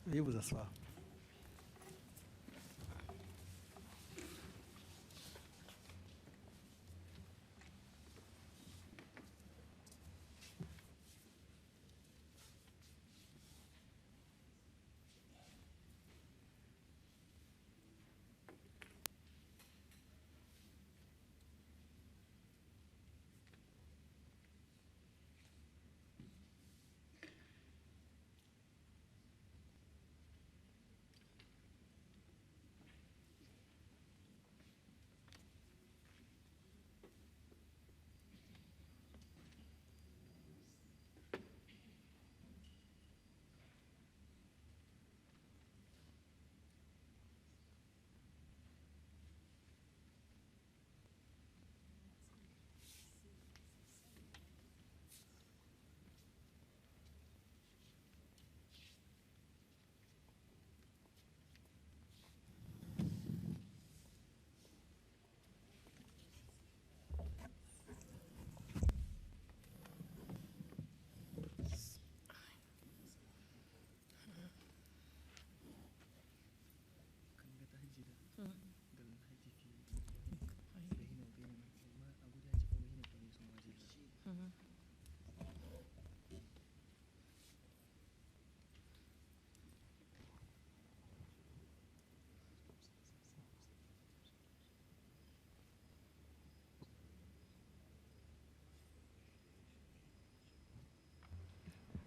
Veuillez vous asseoir.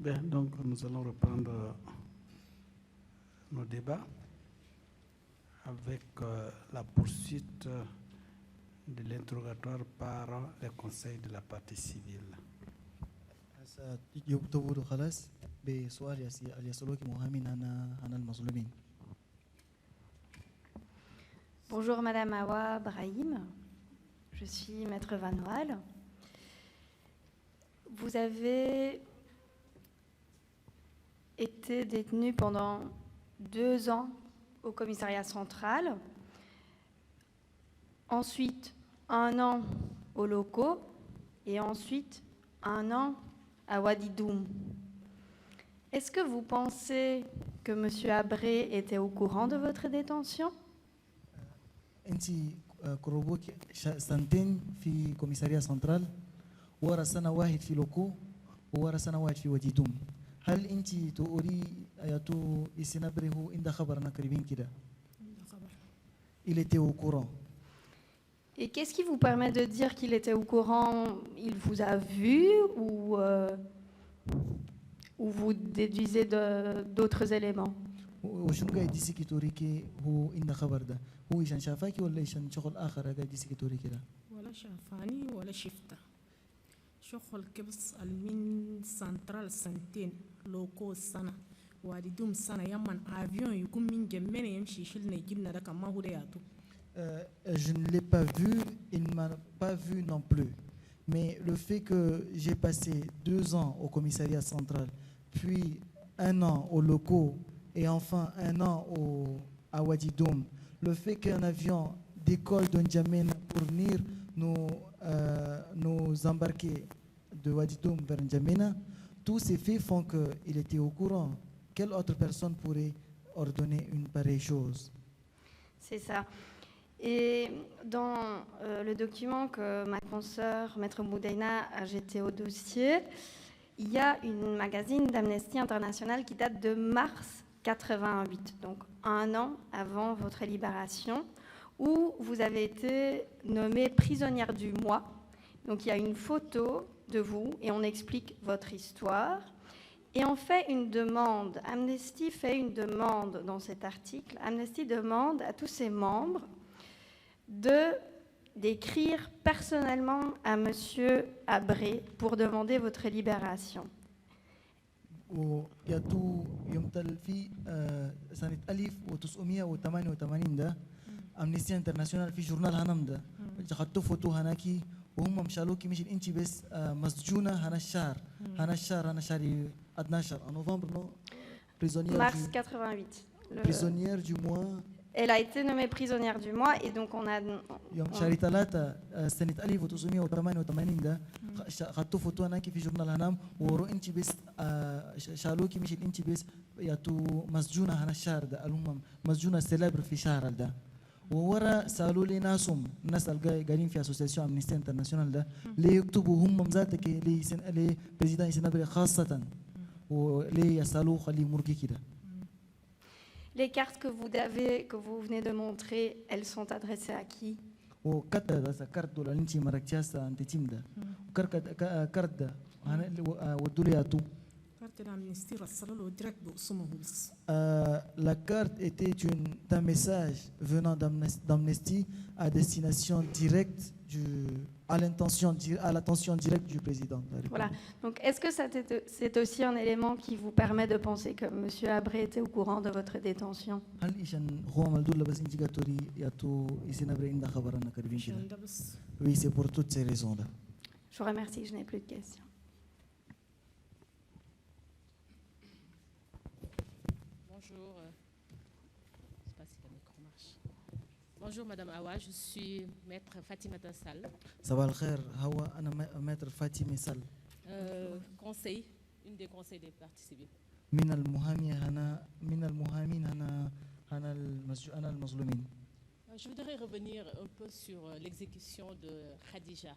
Bien, donc nous allons reprendre nos débats avec la poursuite de l'interrogatoire par le Conseil de la partie civile. Bonjour Madame Awa Brahim, je suis Maître Van Waal. Vous avez été détenu pendant 2 ans au commissariat central, ensuite 1 an aux locaux et ensuite 1 an à Wadidoum. Est-ce que vous pensez que M. Abré était au courant de votre détention? أنت كروبوك سنتين في كوميساريا سنترال ورا سنة واحد في لوكو ورا سنة واحد في وديدوم. هل أنت تقولي أياتو إسنابره إن خبرنا قريبين كده؟ Il était au courant. Et qu'est-ce qui vous permet de dire qu'il était au courant? Il vous a vu ou vous déduisez d'autres éléments? وشنو قاعد يديسك توريكي هو إن خبر ده؟ هو إيشان شافاكي ولا إيشان شغل آخر قاعد يديسك توريكي ده؟ ولا شافاني ولا شفته. شغل كبس المين سنترال سنتين لوكو سنة وادي دوم سنة يمن أفيون يكون من جميع يمشي يشيلنا يجيبنا ده كما هو ده ياتو. Je ne l'ai pas vu, il ne m'a pas vu non plus. Mais le fait que j'ai passé 2 ans au commissariat central, puis 1 an aux locaux et enfin 1 an à Wadidoum, le fait qu'un avion décolle de N'Djamena pour venir nous embarquer de Wadidoum vers N'Djamena, tous ces faits font qu'il était au courant. Quelle autre personne pourrait ordonner une pareille chose? C'est ça. Et dans le document que ma consoeur, Maître Boudaina, a jeté au dossier, il y a une magazine d'Amnesty International qui date de mars 88, donc 1 an avant votre libération, où vous avez été nommée prisonnière du mois. Donc il y a une photo de vous et on explique votre histoire. Et on fait une demande, Amnesty fait une demande dans cet article. Amnesty demande à tous ses membres d'écrire personnellement à M. Abré pour demander votre libération. وياتو يمتل في سنة 1988 ده أمنيستي انترناسيونال في جورنال هنم ده جاخدتو فوتو هناكي وهم مشالوكي مش انتي بس مسجونة هنا الشهر هنا شهر 12 en novembre non prisonnière mars 88. Prisonnière du mois. Elle a été nommée prisonnière du mois et donc on a. يوم شهر 3 سنة 1988 ده خدتو فوتو انا في جورنال هنام ورو انت بس شالوكي مش انت بس ياتو مسجونه هنا الشهر ده المهم مسجونه سيلبر في شهر ده وورا سالوا لي ناسهم الناس اللي قاعدين في اسوسياسيون امنيستي انترناسيونال ده ليه يكتبوا هم ذاتك ليه بريزيدان سينابري خاصه وليه يسالوا خليه مرقي كده. Les cartes que vous venez de montrer, elles sont adressées à qui? وكتا ده كارت دول انت مركزا انت تيم ده كارت ده ودوا لي اتو. carte d'amnistie رسلوا direct باسمه بس. La carte était un message venant d'Amnesty à destination directe à l'attention directe du président. Voilà. Donc, est-ce que c'est aussi un élément qui vous permet de penser que M. Abré était au courant de votre détention? Oui, c'est pour toutes ces raisons-là. Je vous remercie, je n'ai plus de questions. Bonjour, je ne sais pas si le micro marche. Bonjour Madame Awa, je suis maître Fatimata Sall. صباح الخير هو أنا ماتر فاتمة سال. Conseil, une des conseils des parties civiles. من المهامين أنا المظلومين. Je voudrais revenir un peu sur l'exécution de Khadija.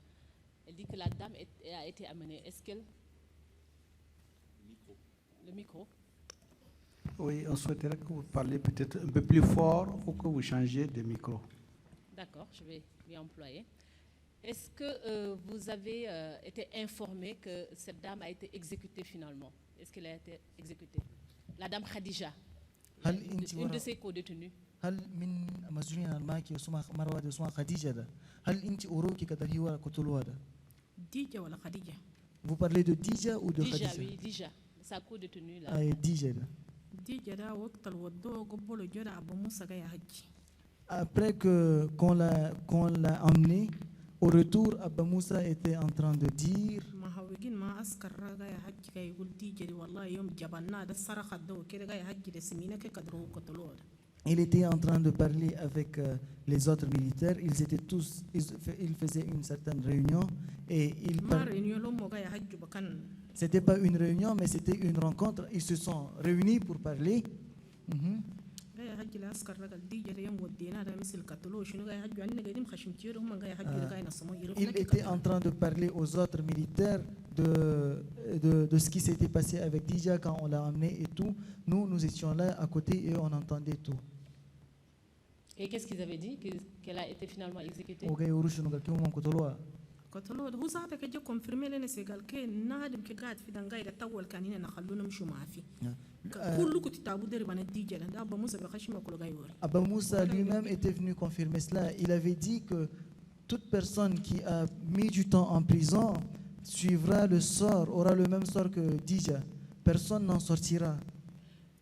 Elle dit que la dame a été amenée. Est-ce qu'elle... Le micro. Oui, on souhaiterait que vous parliez peut-être un peu plus fort ou que vous changiez de micro. D'accord, je vais lui employer. Est-ce que vous avez été informé que cette dame a été exécutée finalement? Est-ce qu'elle a été exécutée? La dame Khadija, une de ses co-détenues. هل من مسجونين الماكي وسمع مروة وسمع خديجة ده هل أنت أوروكي كتر هو قتلوا هذا؟ ديجا ولا خديجة؟ Vous parlez de Dija ou de Dija, Khadija? oui, Dija, sa co-détenue là. Ah, Dija ده. ديجا ده وقت الودو قبلوا جرى أبو موسى جاي حج. Après qu'on l'a emmené, au retour, Abba Moussa était en train de dire ما هوجين ما أسكر جاي حج جاي يقول ديجا دي والله يوم جبنا ده صرخ الدو كده جاي حج ده سمينة كقدروا قتلوه. il était en train de parler avec les autres militaires. Ils étaient tous, ils faisaient une certaine réunion et c'était pas une réunion, mais c'était une rencontre. Ils se sont réunis pour parler. Il était en train de parler aux autres militaires de ce qui s'était passé avec Dija quand on l'a amené et tout. Nous étions là à côté et on entendait tout. Et qu'est-ce qu'ils avaient dit? Qu'elle a été finalement exécutée? قتلوه هو ذاته كجا كونفيرمي لنا سيقال كي نادم كي قاعد في دنقاي تطول كانين نخلونا نمشوا معاه في كل كنت تابو دري بنا ديجا ده ابا موسى بخشمه كل غاي وري Abba Moussa lui-même était venu confirmer cela. Il avait dit que toute personne qui a mis du temps en prison suivra le sort, aura le même sort que Dija. Personne n'en sortira.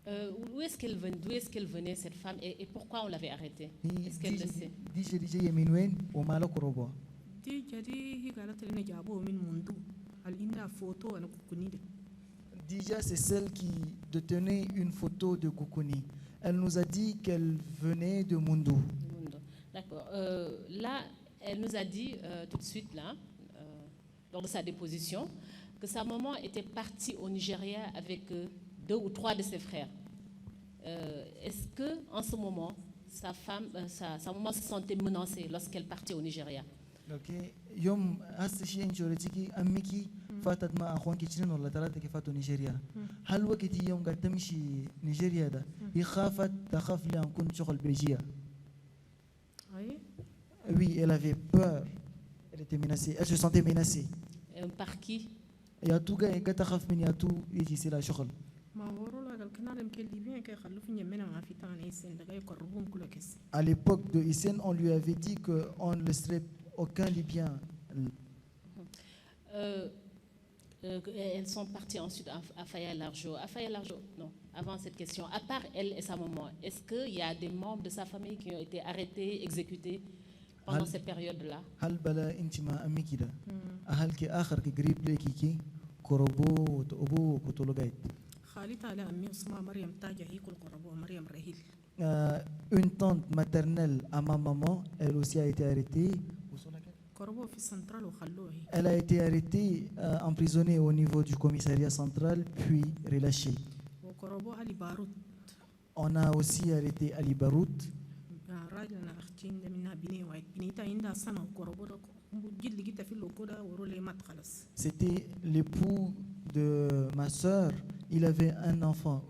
D'où est-ce qu'elle venait cette femme et pourquoi on l'avait arrêtée? Est-ce qu'elle le sait? Dija yeminwen o malak robo. ديجا دي هي قالت لنا جابوه من منذ عندها فوتو انا كوكوني Dija, c'est celle qui détenait une photo de Koukouni. Elle nous a dit qu'elle venait de Mundu. D'accord. Là, elle nous a dit tout de suite, là, lors de sa déposition, que sa maman était partie au Nigeria avec 2 ou 3 de ses frères. Est-ce qu'en ce moment, sa maman se sentait menacée lorsqu'elle partait au Nigeria? Okay. يوم هسه شيء انت وريتيكي اميكي فاتت مع اخوانك اثنين ولا ثلاثه كيف فاتوا نيجيريا هل وقت يوم قاعد تمشي نيجيريا ده هي تخاف لي ان كنت شغل بلجيا oui elle avait peur elle était menacée elle se sentait menacée par qui يا تو قاعد تخاف من يا تو يجي يصير شغل ما هو رولا قال كنا يمكن ليبيا كي يخلوا في يمنا ما في ثاني سن دغاي يقربون كل كيس à l'époque de Hissène on lui avait dit que on ne laisserait aucun Libyen. Elles sont parties ensuite à Faya-Largeau. À Faya-Largeau, non, avant cette question, à part elle et sa maman, est-ce qu'il y a des membres de sa famille qui ont été arrêtés, exécutés pendant cette période-là? هل بلا انت ما امي كده اهل كي اخر كي قريب ليكي كي كروبو وتوبو وكتولوغايت خالتها لا امي اسمها مريم تاجه هي كل قربو مريم رهيل. Une tante maternelle à ma maman, elle aussi a été arrêtée. korobo fi central o khallohi. Elle a été arrêtée, emprisonnée au niveau du commissariat central, puis relâchée. O korobo ali barut. On a aussi arrêté Ali Barout. Rajla na akhtin da minna bini wa binita inda sana korobo da jilli gita fi lokoda woro le mat khalas. C'était l'époux de ma sœur. Il avait un enfant.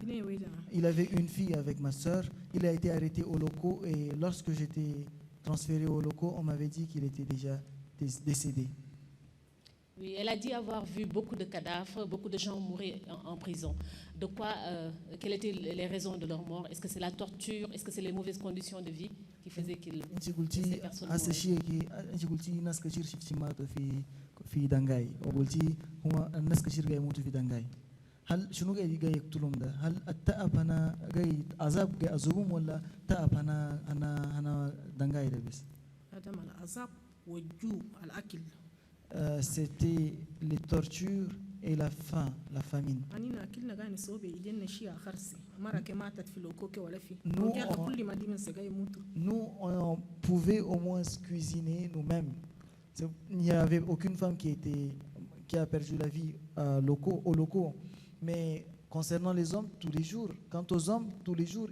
Bini weda. Il avait une fille avec ma sœur. Il a été arrêté aux locaux et lorsque j'étais transféré aux locaux, on m'avait dit qu'il était déjà décédé. Oui, elle a dit avoir vu beaucoup de cadavres, beaucoup de gens mourir en prison. De quoi, quelles étaient les raisons de leur mort? Est-ce que c'est la torture? Est-ce que c'est les mauvaises conditions de vie qui faisaient que ces personnes mouraient? هل شنو قاعد يقتلهم ده؟ هل التعب أنا قاعد عذاب قاعد أزوبهم ولا تعب أنا دنقاي ده بس؟ هذا مال العذاب والجوع الأكل. C'était les tortures et la faim, la famine. أنينا أكلنا قاعد نسوي إيدينا شيء خرسي مرة كماتت في لوكوكي ولا في. Nous, كل ما دي من سجاي موتو. Nous, on pouvait au moins cuisiner nous-mêmes. Il n'y avait aucune femme qui a perdu la vie aux locaux. Mais concernant les hommes, tous les jours, quant aux hommes, tous les jours,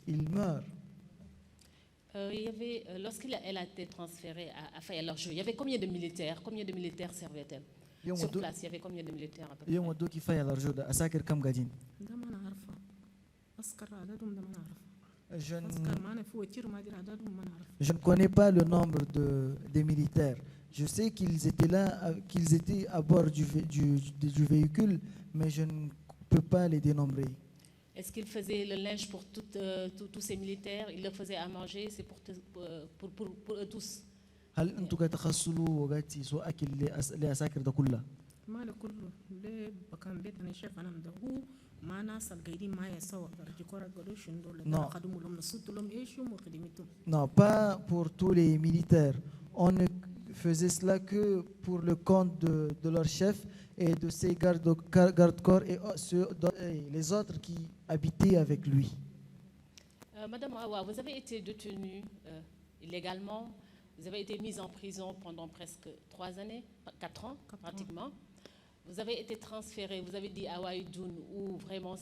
ils meurent. Il y avait, lorsqu'elle a été transférée à Fayalorjou, il y avait combien de militaires? Combien de militaires servaient-elle? Sur place, il y avait combien de militaires à peu près? Je ne connais pas le nombre des militaires. Je sais qu'ils étaient là, qu'ils étaient à bord du véhicule, mais je ne peux pas les dénombrer. Est-ce qu'ils faisaient le linge pour tous ces militaires? Ils leur faisaient à manger? C'est pour eux tous? هل انتم كتخصصوا وقتي سو اكل لاساكر ده كلها؟ ما لكله ليه بكان بيت انا شايف انا ده هو ما ناس القايدين ما يسوى درجه كره قدوش دول خدموا لهم نصوت لهم ايش وخدمتهم. Non, pas pour tous les militaires. On ne faisait cela que pour le compte de leur chef et de ses gardes-corps et les autres qui habitaient avec lui. Madame Awa, vous avez été détenue illégalement. Vous avez été mise en prison pendant presque 3 années, 4 ans pratiquement. Vous avez été transférée, vous avez dit à Waïdoun où vraiment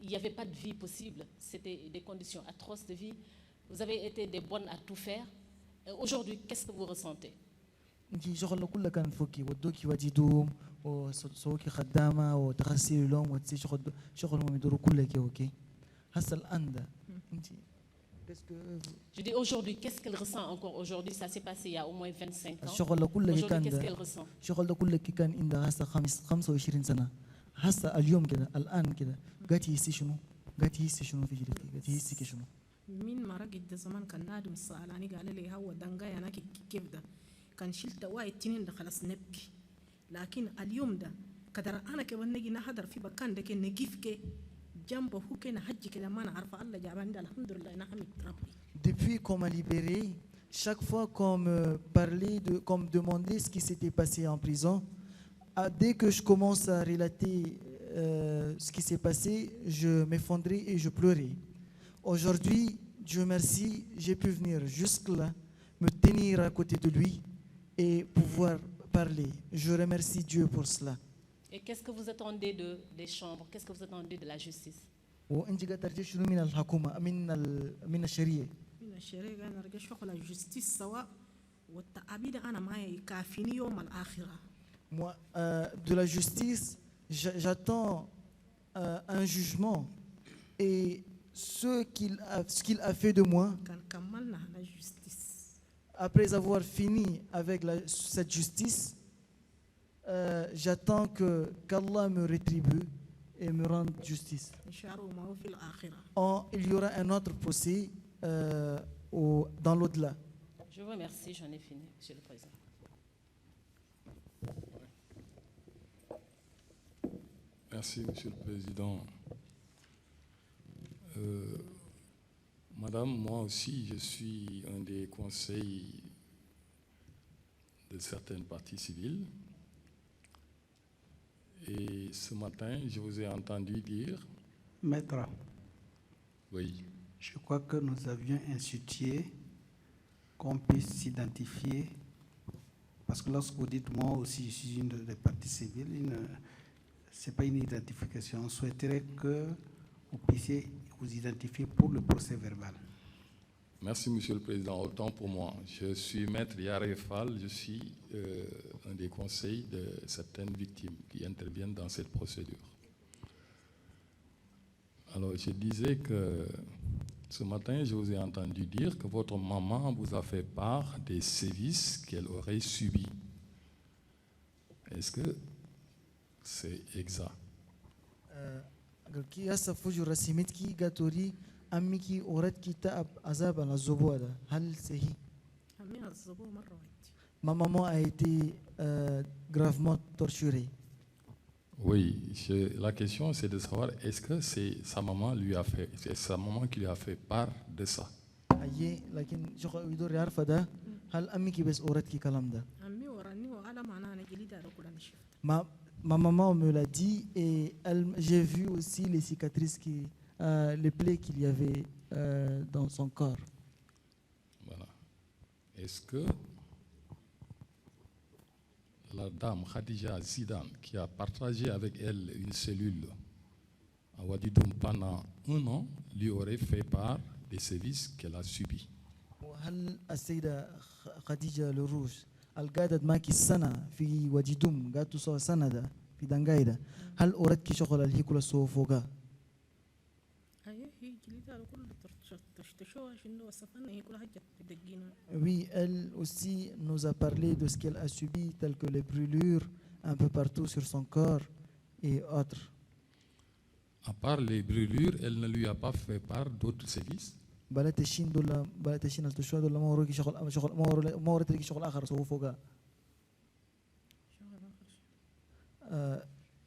il n'y avait pas de vie possible. C'était des conditions atroces de vie. Vous avez été des bonnes à tout faire. Aujourd'hui, qu'est-ce que vous ressentez? Je dis aujourd'hui, qu'est-ce qu'elle ressent encore aujourd'hui? Ça s'est passé il y a au moins 25 ans. Aujourd'hui, qu'est-ce qu'elle ressent? من مرقد زمان كان نادم سألاني قال لي هو دنقاي أنا كيف ده كان شلت وايد تنين ده خلاص نبكي لكن اليوم ده قدر أنا كمان نجي نحضر في بكان ده كن نجيف كي جنبه هو كنا حج كده ما نعرف الله جابان ده الحمد لله نحمد ربي. Depuis qu'on m'a libéré, chaque fois qu'on me parlait, qu'on me demandait ce qui s'était passé en prison, dès que je commence à relater ce qui s'est passé, je m'effondrais et je pleurais. Aujourd'hui, Dieu merci, j'ai pu venir jusque-là, me tenir à côté de lui et pouvoir parler. Je remercie Dieu pour cela. Et qu'est-ce que vous attendez des chambres? Qu'est-ce que vous attendez de la justice? من الشريعة قال نرجع شغل الجستيس سوا والتعبيد أنا ما يكافيني يوم الآخرة. Moi, de la justice, j'attends un jugement et ce qu'il a fait de moi. Après avoir fini avec cette justice, j'attends qu'Allah me rétribue et me rende justice. Il y aura un autre procès dans l'au-delà. Je vous remercie, j'en ai fini, Monsieur le Président. Merci, Monsieur le Président. Madame, moi aussi, je suis un des conseils de certaines parties civiles. Et ce matin, je vous ai entendu dire... Maître, oui. Je crois que nous avions institué qu'on puisse s'identifier. Parce que lorsque vous dites moi aussi je suis une des parties civiles, ce n'est pas une identification. On souhaiterait que vous puissiez vous identifier pour le procès verbal. Merci, Monsieur le Président. Autant pour moi. Je suis Maître Yaré Fall, je suis un des conseils de certaines victimes qui interviennent dans cette procédure. Alors, je disais que ce matin, je vous ai entendu dire que votre maman vous a fait part des sévices qu'elle aurait subis. Est-ce que c'est exact? أمك أورد كتاب عذاب على الزبوة هل صحيح؟ Ma maman a été gravement torturée. Oui, la question c'est de savoir est-ce que c'est sa maman qui lui a fait part de ça. أيه لكن شو يدور يعرف ده هل أمك بس أورد كي كلام ده؟ Ma maman me l'a dit et j'ai vu aussi les cicatrices les plaies qu'il y avait dans son corps. Voilà. Est-ce que la dame Khadija Zidane, qui a partagé avec elle une cellule à Wadidoum pendant 1 an, lui aurait fait part des sévices qu'elle a subis? هل السيدة خديجة لروج القادة معك السنة في واديدوم قادت سوا سنة ده في دنقايدة هل أردت شغل الهيكول السوفوغا؟ Oui, elle aussi nous a parlé de ce qu'elle a subi, telles que les brûlures un peu partout sur son corps et autres. À part les brûlures, elle ne lui a pas fait part d'autres sévices?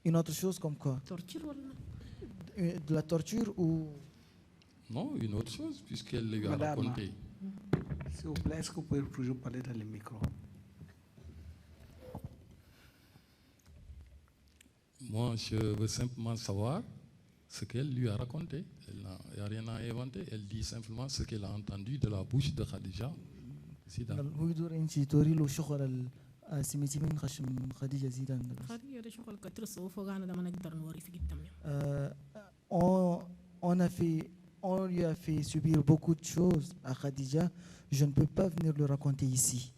Une autre chose comme quoi? De la torture ou? Non, une autre chose, puisqu'elle lui a raconté. S'il vous plaît, est-ce que vous pouvez toujours parler dans le micro? Moi, je veux simplement savoir ce qu'elle lui a raconté. Il n'y a rien à inventer. Elle dit simplement ce qu'elle a entendu de la bouche de Khadija. On lui a fait subir beaucoup de choses à Khadija. Je ne peux pas venir le raconter ici.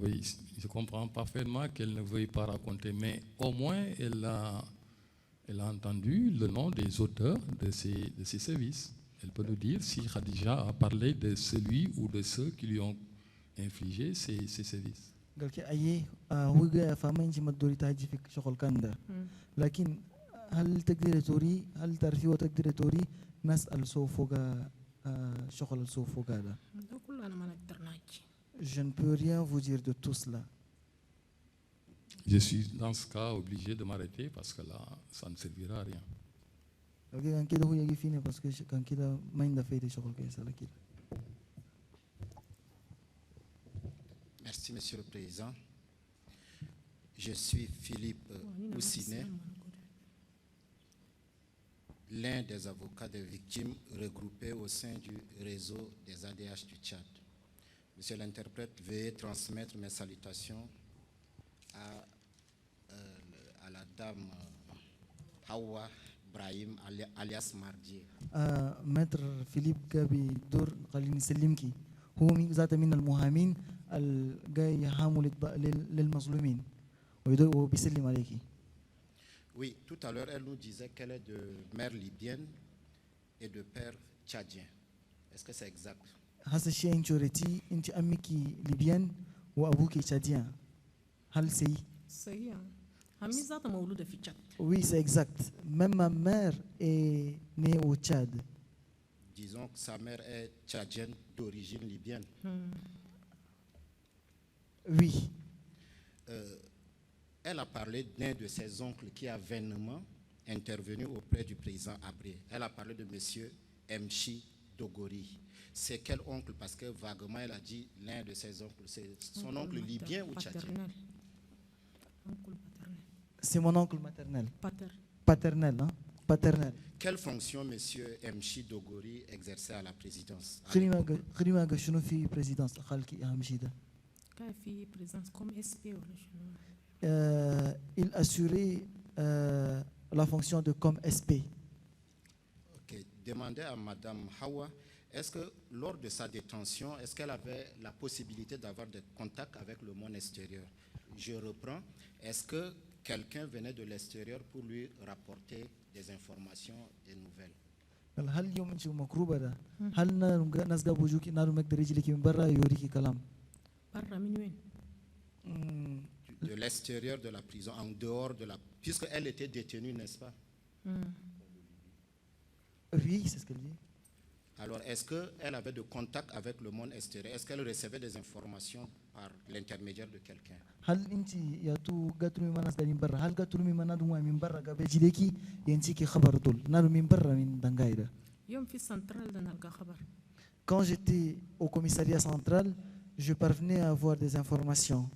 Oui, je comprends parfaitement qu'elle ne veuille pas raconter, mais au moins elle a entendu le nom des auteurs de ces services. Elle peut nous dire si Khadija a parlé de celui ou de ceux qui lui ont infligé ces services. هل تقدري توري هل تعرفي وتقدري توري نسأل سوفوغا شغل السوفوغا ده؟ Je ne peux rien vous dire de tout cela. Je suis dans ce cas obligé de m'arrêter parce que là, ça ne servira à rien. Merci, Monsieur le Président. Je suis Philippe Oussinet, l'un des avocats des victimes regroupés au sein du réseau des ADH du Tchad. Monsieur l'interprète, veuillez transmettre mes salutations à la dame Hawa Brahim alias Mardier. Maître Philippe Gabi Dour خليني نسلمكي هو ذات من المهامين الجاي يحامل للمظلومين وبيسلم عليكي. Oui, tout à l'heure, elle nous disait qu'elle est de mère libyenne et de père tchadien. Est-ce que c'est exact? هذا الشيء انت قريتي انت امك ليبيان وابوك تشاديان هل صحيح؟ صحيح. همي ذاتها مولودة في تشاد. Oui, c'est exact. Même ma mère est née au Tchad. Disons que sa mère est tchadienne d'origine libyenne. Oui. Elle a parlé d'un de ses oncles qui a vainement intervenu auprès du président Abré. Elle a parlé de monsieur Mchi Dogori. C'est quel oncle? Parce que vaguement, elle a dit l'un de ses oncles. C'est son oncle libyen ou tchadien? C'est mon oncle maternel. Pater. Paternel, hein? paternelle. Quelle fonction M. Mchi Dogori exerçait à la présidence? خدمة شنو في présidence خالكي أهم شيء ده. كان في بريزانس كوم اس بي ولا شنو؟ Il assurait la fonction de comme SP. Ok. Demandez à Madame Hawa, est-ce que lors de sa détention, est-ce qu'elle avait la possibilité d'avoir des contacts avec le monde extérieur? Je reprends. Est-ce que quelqu'un venait de l'extérieur pour lui rapporter des informations, des nouvelles? هل يوم إنشي مكروبة ده؟ هل ناس قابو جوكي نارو مقدر يجي لك من برا يوريكي كلام؟ برا من وين؟ De l'extérieur de la prison, en dehors de la... Puisqu'elle était détenue, n'est-ce pas? Oui, c'est ce qu'elle dit. Alors, est-ce qu'elle avait de contact avec le monde extérieur? Est-ce qu'elle recevait des informations par l'intermédiaire de quelqu'un? هل أنت يا تو قاتلوا من ناس قاعدين برا؟ هل قاتلوا من نادو من برا قبل جليكي ينسيكي خبر دول؟ نادو من برا من دنقايدا. يوم في سنترال ده نلقى خبر. Quand j'étais au commissariat central, je parvenais à avoir des informations.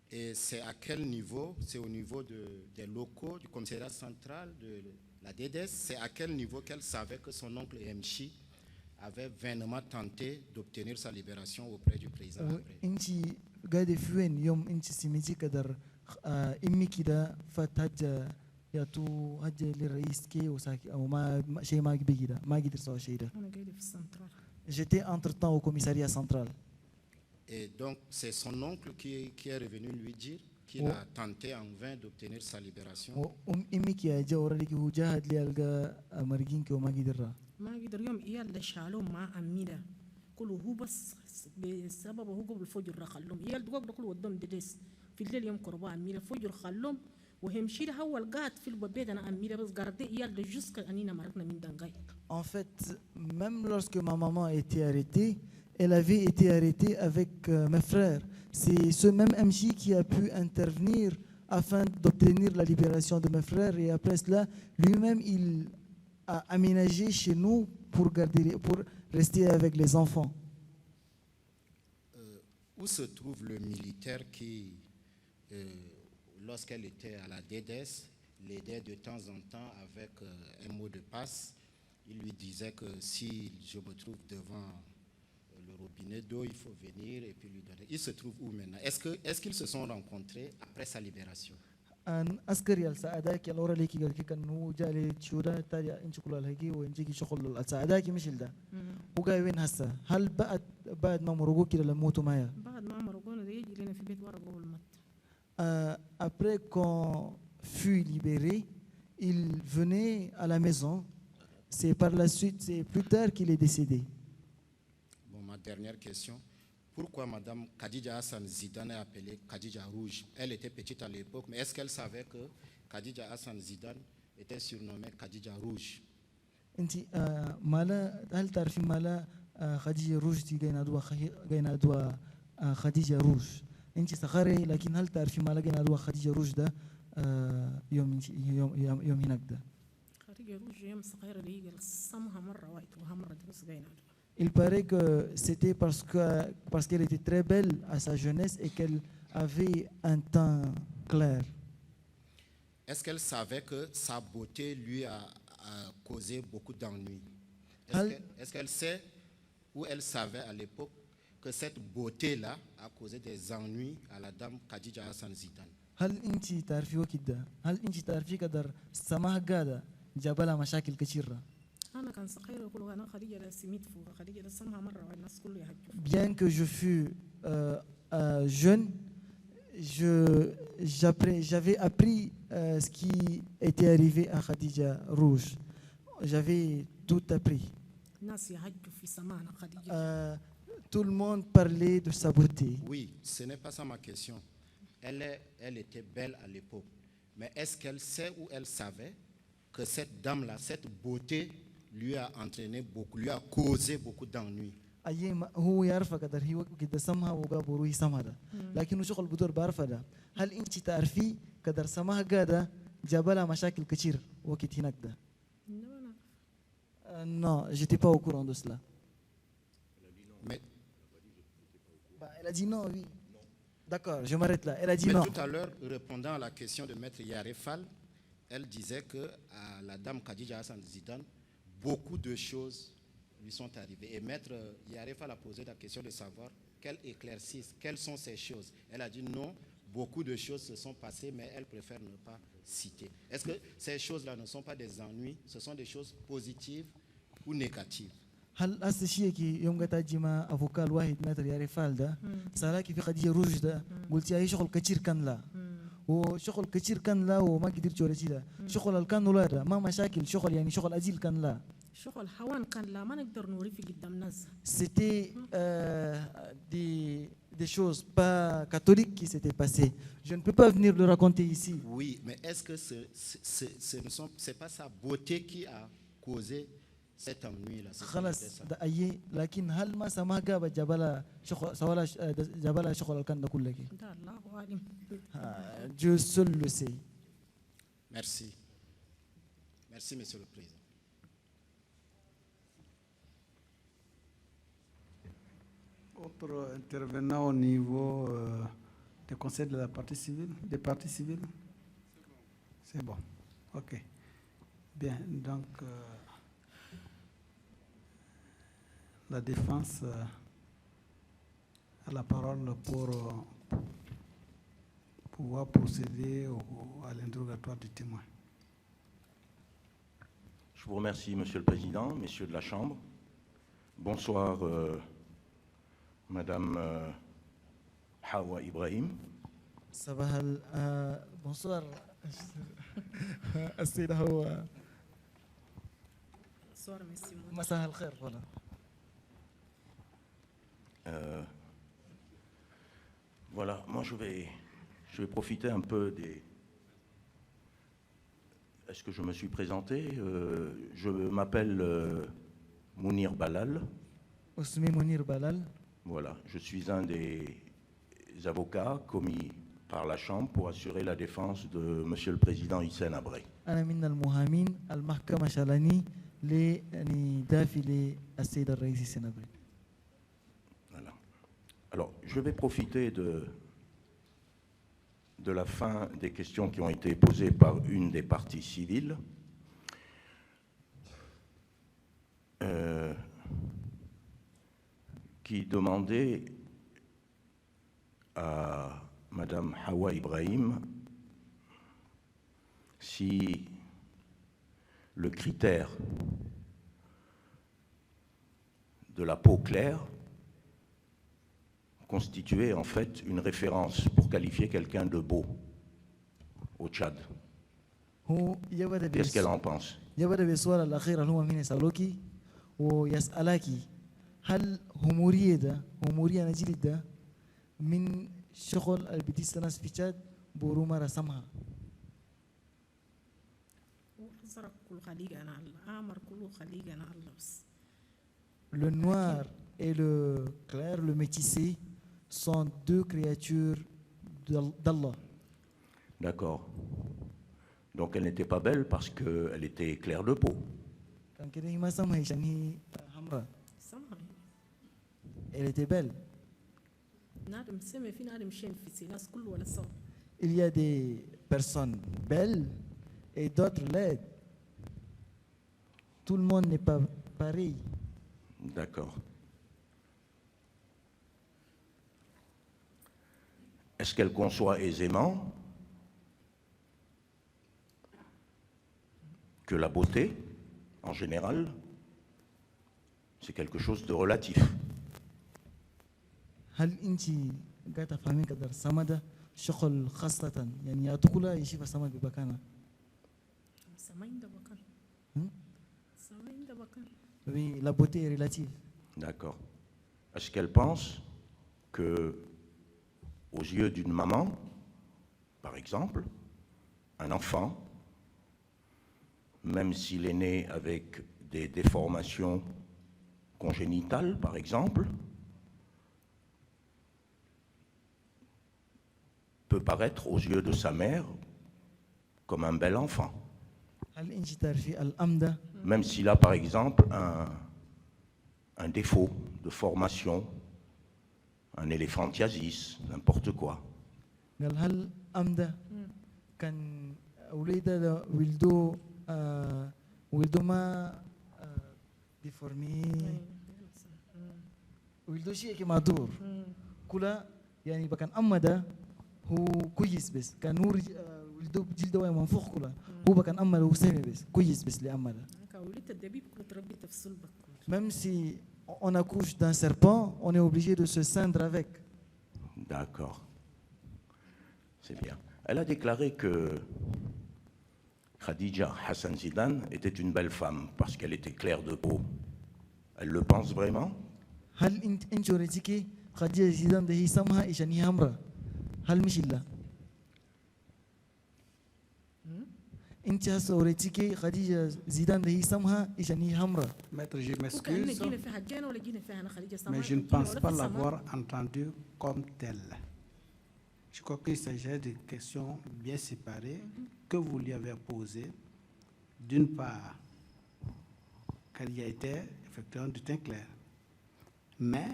Et c'est à quel niveau? C'est au niveau des locaux du commissariat central, de la DDS. C'est à quel niveau qu'elle savait que son oncle Mchi avait vainement tenté d'obtenir sa libération auprès du président après? انتي قاعدة في وين يوم انتي سميتي قدر امي كده فتهجى يا تو هجى للرئيس كي وساكي او ما شيء ما بيجي ده ما قدر سوى شيء ده. أنا قاعدة في السنترال. J'étais entre-temps au commissariat central. Et donc, c'est son oncle qui est revenu lui dire qu'il a tenté en vain d'obtenir sa libération. امي كي جا وريكي هو جاهد لي القى مرجين كي وما قدر. ما قدر يوم إيال ده شالوه مع أميدا كله هو بس بسبب هو قبل الفجر خلهم إيال ده قبل كله ودهم ديس في الليل يوم قربان أميدا فجر خلهم وهم شيء هو القات في البيت أنا أميدا بس قرده إيال ده جزء كأننا مرقنا من دنقاي. En fait, même lorsque ma maman a été arrêtée, elle avait été arrêtée avec mes frères. C'est ce même MJ qui a pu intervenir afin d'obtenir la libération de mes frères. Et après cela, lui-même, il a aménagé chez nous pour rester avec les enfants. Où se trouve le militaire qui, lorsqu'elle était à la DDS, l'aidait de temps en temps avec un mot de passe? Il lui disait que si je me trouve devant le robinet d'eau, il faut venir et puis lui donner. Il se trouve où maintenant? Est-ce qu'ils se sont rencontrés après sa libération? أن أذكر السعادة الأورا ليكي قال كأنه جالي تشودا تاري إنش كل الهجي وإنجيكي شغل السعادة مش ده. وجاي وين هسه؟ هل بعد ما مرقوا كده لموتوا معايا؟ بعد ما مرقونا ده يجي لنا في بيت ورا قبل المت. Après qu'on fut libéré, il venait à la maison. C'est par la suite, c'est plus tard qu'il est décédé. Bon, ma dernière question. Pourquoi Madame Khadija Hassan Zidane est appelée Khadija Rouge? Elle était petite à l'époque, mais est-ce qu'elle savait que Khadija Hassan Zidane était surnommée Khadija Rouge? أنت مالا هل تعرفين مالا خديجة روج دي جاينا دوا خديجة روج؟ أنت صغيرة لكن هل تعرفين مالا جاينا دوا خديجة روج ده يوم هناك ده؟ خديجة روج يوم صغيرة دي قال سمها مرة وايد وها مرة بس جاينا. Il paraît que c'était parce qu'elle était très belle à sa jeunesse et qu'elle avait un teint clair. Est-ce qu'elle savait que sa beauté lui a causé beaucoup d'ennuis? Est-ce qu'elle sait ou elle savait à l'époque que cette beauté-là a causé des ennuis à la dame Khadija Hassan Zidane? هل أنت تعرفي وكده؟ هل أنت تعرفي قدر سماها قادة جابلها مشاكل كثيرة؟ أنا كان صغير يقولوا أنا خديجة سميت فوق خديجة سمها مرة والناس كله يهجوا. Bien que je fus jeune, j'avais appris ce qui était arrivé à Khadija Rouge. J'avais tout appris. الناس يهجوا في سمانا خديجة. Tout le monde parlait de sa beauté. Oui, ce n'est pas ça ma question. Elle était belle à l'époque. Mais est-ce qu'elle sait ou elle savait que cette dame-là, cette beauté, lui a entraîné beaucoup, lui a causé beaucoup d'ennuis? هو يعرف قدر هي كده سمها وقابو روحي سمها ده لكنه شغل بدور بعرفه ده هل انت تعرفي قدر سمها قاده جابلها مشاكل كثير وقت هناك ده؟ Non, j'étais pas au courant de cela. Mais elle a dit non, oui. D'accord, je m'arrête là. Elle a dit mais non. tout à l'heure, répondant à la question de Maître Yarefal, elle disait que à la dame Khadija Hassan Zidane, beaucoup de choses lui sont arrivées. Et Maître Yarefa a posé la question de savoir qu'elle éclaircisse, quelles sont ces choses. Elle a dit non, beaucoup de choses se sont passées, mais elle préfère ne pas citer. Est-ce que ces choses-là ne sont pas des ennuis, ce sont des choses positives ou négatives? هل الشيء كي يوم قتا جما افوكا الواحد متر يعرف ده سالاكي في قضيه روج ده قلت يا شغل كثير كان لا وشغل كثير كان لا وما قدرت توري ده شغل الكان ولا ده ما مشاكل شغل يعني شغل اجيل كان لا شغل حوان كان لا ما نقدر نوري في قدام ناس. C'était des choses pas catholiques qui s'étaient passées. Je ne peux pas venir le raconter ici. Oui, mais est-ce que ce n'est pas sa beauté qui a causé cet ennui-là? خلاص ده أيه لكن هل ما سماه جاب جبلا شغل سوالا جبلا شغل كان ده كله كي ده الله أعلم. Dieu seul le sait. Merci. Merci, Monsieur le Président. Autre intervenant au niveau du Conseil de la partie civile, des parties civiles? C'est bon. OK. Bien, donc la défense a la parole pour pouvoir procéder à l'interrogatoire du témoin. Je vous remercie, Monsieur le Président, Messieurs de la Chambre. Bonsoir, Madame Hawa Ibrahim. Bonsoir. السيدة هو صور ميسي مساء الخير. Voilà. Voilà, moi je vais profiter un peu des... Est-ce que je me suis présenté? Je m'appelle Mounir Balal. اسمي منير بلال. Voilà, je suis un des avocats commis par la Chambre pour assurer la défense de Monsieur le Président Hissène Habré. أنا من المهامين المحكمة شالاني لدافع السيد الرئيس حسين عبري. Voilà. Alors, je vais profiter de la fin des questions qui ont été posées par une des parties civiles. Qui demandait à Madame Hawa Ibrahim si le critère de la peau claire constituait en fait une référence pour qualifier quelqu'un de beau au Tchad. Qu'est-ce qu'elle en pense? يبدأ بالسؤال الأخير اللي هو من يسألوكي ويسألكي هل همورية نجيل ده من شغل البتيس ناس في تشاد بوروما رسمها. وحزرك كل خليج أنا الله أمر كل خليج أنا الله بس. Le noir et le clair, le métissé, sont deux créatures d'Allah. D'accord. Donc elle n'était pas belle parce qu'elle était claire de peau. Elle était belle. Il y a des personnes belles et d'autres laides. Tout le monde n'est pas pareil. D'accord. Est-ce qu'elle conçoit aisément que la beauté, en général, c'est quelque chose de relatif? هل انت قاعده تفهمين قدر سمده شغل خاصه يعني يا تقولها يشوف السماء ببكانه سماين ده بكان سماين ده بكان. Oui, la beauté est relative. D'accord. Est-ce qu'elle pense que, aux yeux d'une maman, par exemple, un enfant, même s'il est né avec des déformations congénitales, par exemple, peut paraître aux yeux de sa mère comme un bel enfant. Même s'il a par exemple un défaut de formation, un éléphantiasis, n'importe quoi. وليدا ولدو ما ديفورمي ولدو شيء كما دور كلا يعني بكان أما ده هو كويس بس كان نور ولدو جلده منفوخ كلا هو بكان أما له سامي بس كويس بس لأما ده même si on accouche d'un serpent on est obligé de se ceindre avec. D'accord. C'est bien. Elle a déclaré que Khadija Hassan Zidane était une belle femme parce qu'elle était claire de peau. Elle le pense vraiment? هل انت وريتيكي خديجة زيدان ده هي سمها إيشان هي همرة هل مش إلا انت هسه وريتيكي خديجة زيدان ده هي سمها إيشان هي همرة. Maître, je m'excuse, mais je ne pense pas l'avoir entendu comme tel. Je crois qu'il s'agit de questions bien séparées que vous lui avez posées. D'une part, qu'elle y était effectivement du teint clair. Mais,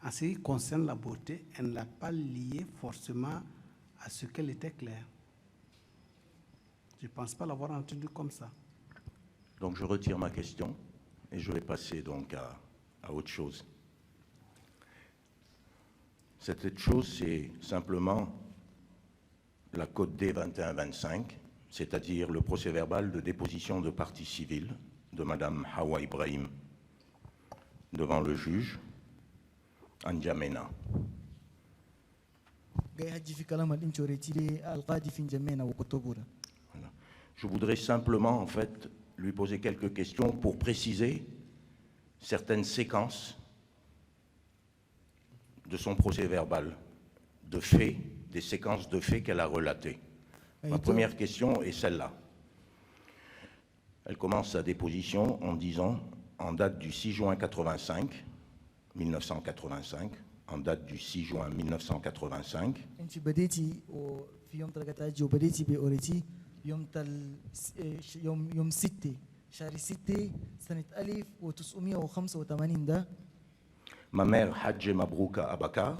en ce qui concerne la beauté, elle ne l'a pas liée forcément à ce qu'elle était claire. Je ne pense pas l'avoir entendu comme ça. Donc je retire ma question et je vais passer donc à autre chose. Cette autre chose, c'est simplement la code D 2125, c'est-à-dire le procès-verbal de déposition de partie civile de Madame Hawa Ibrahim devant le juge N'Djamena. Voilà. Je voudrais simplement, en fait, lui poser quelques questions pour préciser certaines séquences de son procès-verbal, de faits, des séquences de faits qu'elle a relatées. Ma première question est celle-là. Elle commence sa déposition en disant, en date du 6 juin 1985, en date du 6 juin 1985, ma mère Hadje Mabrouka Abakar,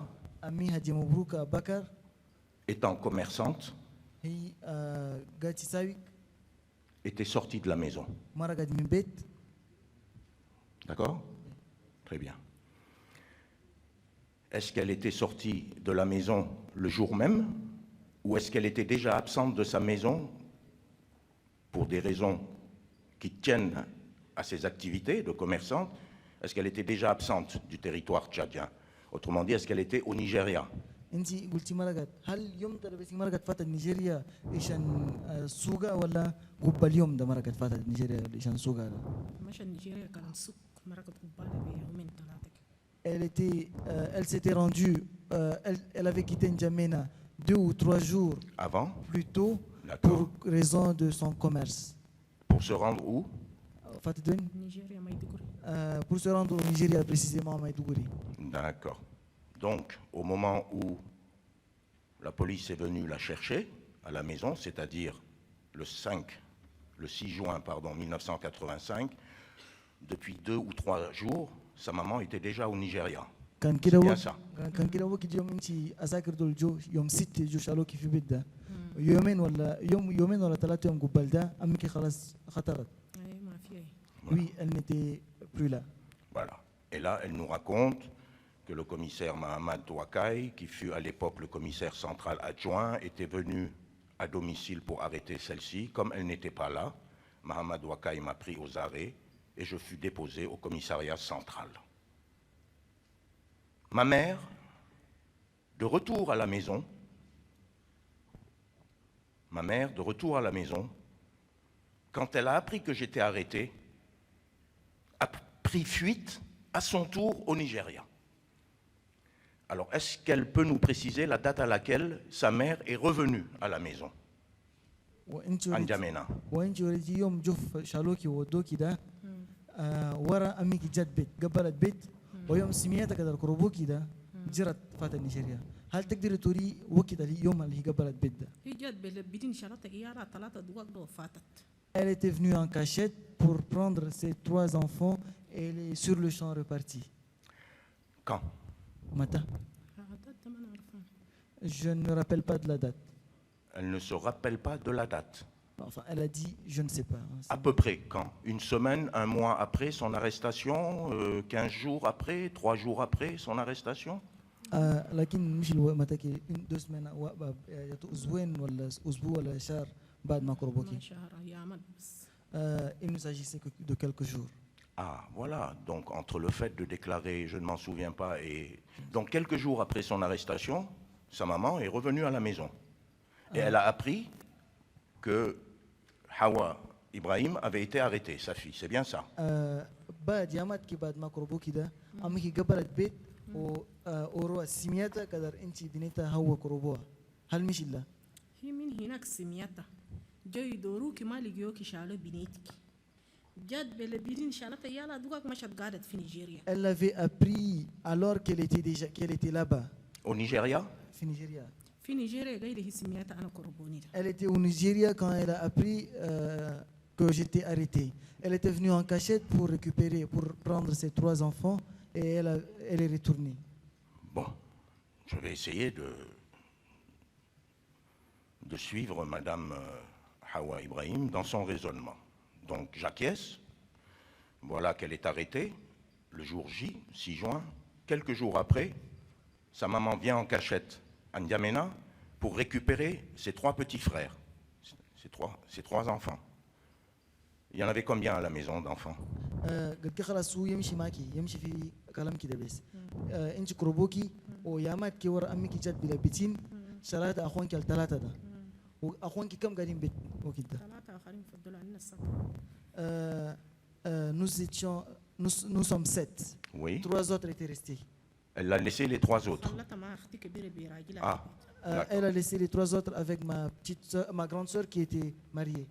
étant commerçante, était sortie de la maison. D'accord? Très bien. Est-ce qu'elle était sortie de la maison le jour même ou est-ce qu'elle était déjà absente de sa maison pour des raisons qui tiennent à ses activités de commerçante? Est-ce qu'elle était déjà absente du territoire tchadien? Autrement dit, est-ce qu'elle était au Nigeria? Elle s'était rendue, elle avait quitté N'Djamena 2 ou 3 jours avant, plus tôt pour raison de son commerce. Pour se rendre où? Pour se rendre au Nigeria, précisément à Maïdougouri. D'accord. Donc, au moment où la police est venue la chercher à la maison, c'est-à-dire le 6 juin 1985, depuis 2 ou 3 jours, sa maman était déjà au Nigeria. C'est bien ça. Oui, elle n'était plus là. Voilà. Et là, elle nous raconte que le commissaire Mahamad Ouakai, qui fut à l'époque le commissaire central adjoint, était venu à domicile pour arrêter celle-ci. Comme elle n'était pas là, Mahamad Ouakai m'a pris aux arrêts et je fus déposé au commissariat central. Ma mère, de retour à la maison, quand elle a appris que j'étais arrêté, a pris fuite à son tour au Nigeria. Alors, est-ce qu'elle peut nous préciser la date à laquelle sa mère est revenue à la maison? N'Djamena. هل تقدر توري وقت اليوم اللي هي قبلت بيت ده؟ Elle était venue en cachette pour prendre ses 3 enfants et elle est sur le champ repartie. Quand? Mata? Je ne me rappelle pas de la date. Elle ne se rappelle pas de la date. Enfin, elle a dit, je ne sais pas. Hein, À peu près quand? Une semaine, un mois après son arrestation, 15 jours après, 3 jours après son arrestation? لكن مش متى دو سمعنا أسبوعين ولا أسبوع ولا شهر بعد ما كروبوكي. ما شهر أيام بس. Il ne s'agissait que de quelques jours. Ah, voilà. Donc, entre le fait de déclarer « je ne m'en souviens pas » et... Donc, quelques jours après son arrestation, sa maman est revenue à la maison. Et elle a appris que Hawa Ibrahim avait été arrêtée, sa fille. C'est bien ça? بعد يامات كي بعد ما كروبوكي ده أمي كي قبلت بيت وأورو سميتها كدر أنتي دنيتها هو كروبوها. هل مش إلا؟ هي من هناك سميتها. جو يدوروك ما لقيوك شالو بنيتك. جاد بلبيرين شالتها يلا دوكك مشت قعدت في نيجيريا. Elle avait appris alors qu'elle était là-bas. Au Nigeria? في نيجيريا. في نيجيريا غير هي سميتها أنا كروبوني. Elle était au Nigeria quand elle a appris que j'étais arrêté. Elle était venue en cachette pour prendre ses 3 enfants et elle est retournée. Bon, je vais essayer de suivre Madame Hawa Ibrahim dans son raisonnement. Donc j'acquiesce, voilà qu'elle est arrêtée le jour J, 6 juin. Quelques jours après, sa maman vient en cachette à N'Djamena pour récupérer ses 3 petits frères, ses 3 enfants. Il y en avait combien à la maison d'enfants? قد خلاص هو يمشي معك يمشي في كلام كده بس انت كروبوكي ويامات كي ورا امك جات بلا بيتين شرات اخوانك الثلاثه ده واخوانك كم قاعدين بيت وكده 3 آخرين فضلوا عنا السبت. nous sommes 7. Oui. 3 autres étaient restés. Elle a laissé les 3 autres. خلتها مع أختي كبيرة براجلها. Ah, Elle a laissé les 3 autres avec ma grande sœur qui était mariée.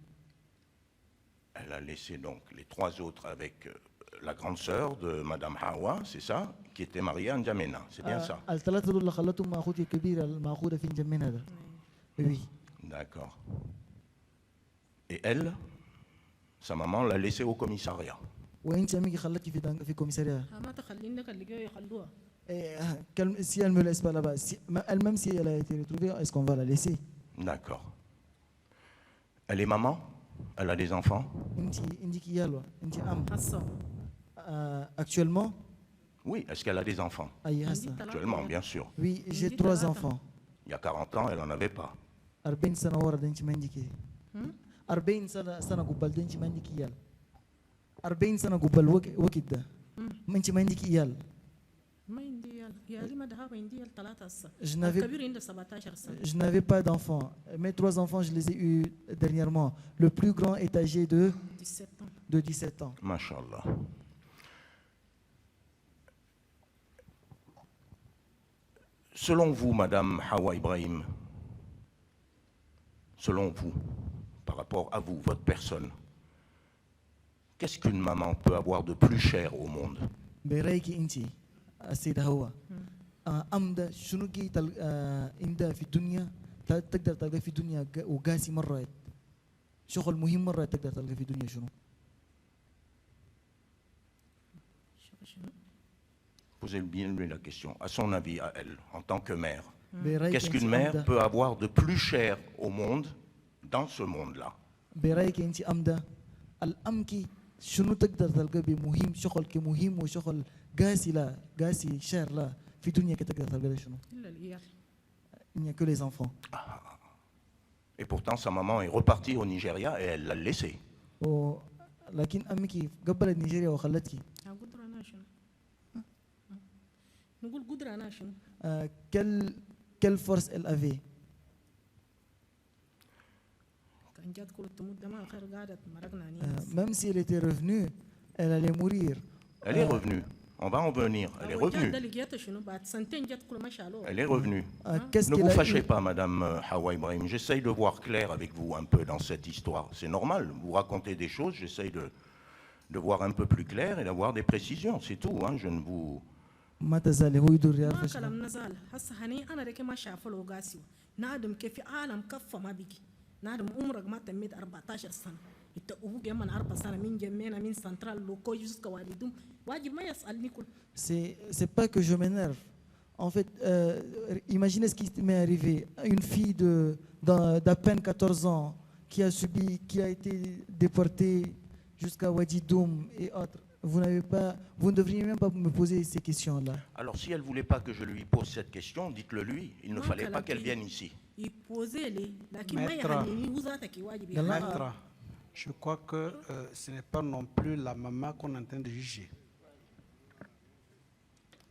elle a laissé donc les 3 autres avec la grande sœur de Madame Hawa, c'est ça, qui était mariée à N'Djamena, c'est bien ça? الثلاثه دول خلتهم مع اخوتي الكبيره المأخوذه في نجمنا ده. Oui. D'accord. Et elle, sa maman l'a laissée au commissariat. وانت امك خلتي في كوميساريا. ما تخلين لك اللي جاي يخلوها. Si elle me laisse pas là-bas, elle-même si elle a été retrouvée, est-ce qu'on va la laisser? D'accord. Elle est maman? Elle a des enfants? Actuellement? Oui, est-ce qu'elle a des enfants? Actuellement, bien sûr. Oui, j'ai 3 enfants. Il y a 40 ans, elle n'en avait pas. 40 سنة ورا دنتي ما عندك 40 سنة قبل دنتي ما عندك إيال 40 سنة قبل وقت ده ما أنت ما عندك إيال. ما عندي إيال، إيالي ما دهاب عندي إيال 3 سنة. الكبير عنده 17 سنة. Je n'avais pas d'enfants. Mes 3 enfants, je les ai eus dernièrement. Le plus grand est âgé de 17 ans. Masha'Allah. Selon vous, Madame Hawa Ibrahim, selon vous, par rapport à vous, votre personne, qu'est-ce qu'une maman peut avoir de plus cher au monde? برأيك أنت السيدة هوا أمدا شنو كي إندا في الدنيا تقدر تلقى في الدنيا وقاسي مرة شغل مهم مرة تقدر تلقى في الدنيا شنو؟ Posez bien lui la question. À son avis, à elle, en tant que mère, qu'est-ce qu'une mère peut avoir de plus cher au monde, dans ce monde-là? برأيك أنت أمدا الأمكي شنو تقدر تلقى بمهم شغل كمهم وشغل قاسي لا قاسي شهر لا في الدنيا كتقدر تلقى شنو؟ إلا الإيال. Il n'y a que les enfants. Et pourtant, sa maman est repartie au Nigeria et elle l'a laissé. لكن أمك قبلت نيجيريا وخلتك. قدرة أنا شنو؟ نقول قدرة أنا شنو؟ quelle force elle avait? كان جات كل تموت ما خير قعدت مرقنا Même si elle était revenue, elle allait mourir. Elle est revenue. On va en venir. Elle est revenue. Elle est revenue. Ne vous fâchez pas, Madame Hawa Ibrahim. J'essaye de voir clair avec vous un peu dans cette histoire. C'est normal. Vous racontez des choses. J'essaye de voir un peu plus clair et d'avoir des précisions. C'est tout. Hein. Je ne vous... ما تزال هو يدور يا ما كلام نزال هسه هني أنا ركي ما شاف له قاسيو نادم كيف عالم كفة ما بيجي نادم عمرك ما تميت 14 سنة إنت أبوك يمن 4 سنة من جمينا من سنترال لوكو يسوس كوالدهم واجب ما يسألني كل c'est pas que je m'énerve En fait, imaginez ce qui m'est arrivé. Une fille d'à peine 14 ans qui a été déportée jusqu'à Wadidoum et autres. Vous ne devriez même pas me poser ces questions-là. Alors, si elle ne voulait pas que je lui pose cette question, dites-le lui. Il ne fallait pas qu'elle vienne ici. Maître, je crois que ce n'est pas non plus la maman qu'on est en train de juger.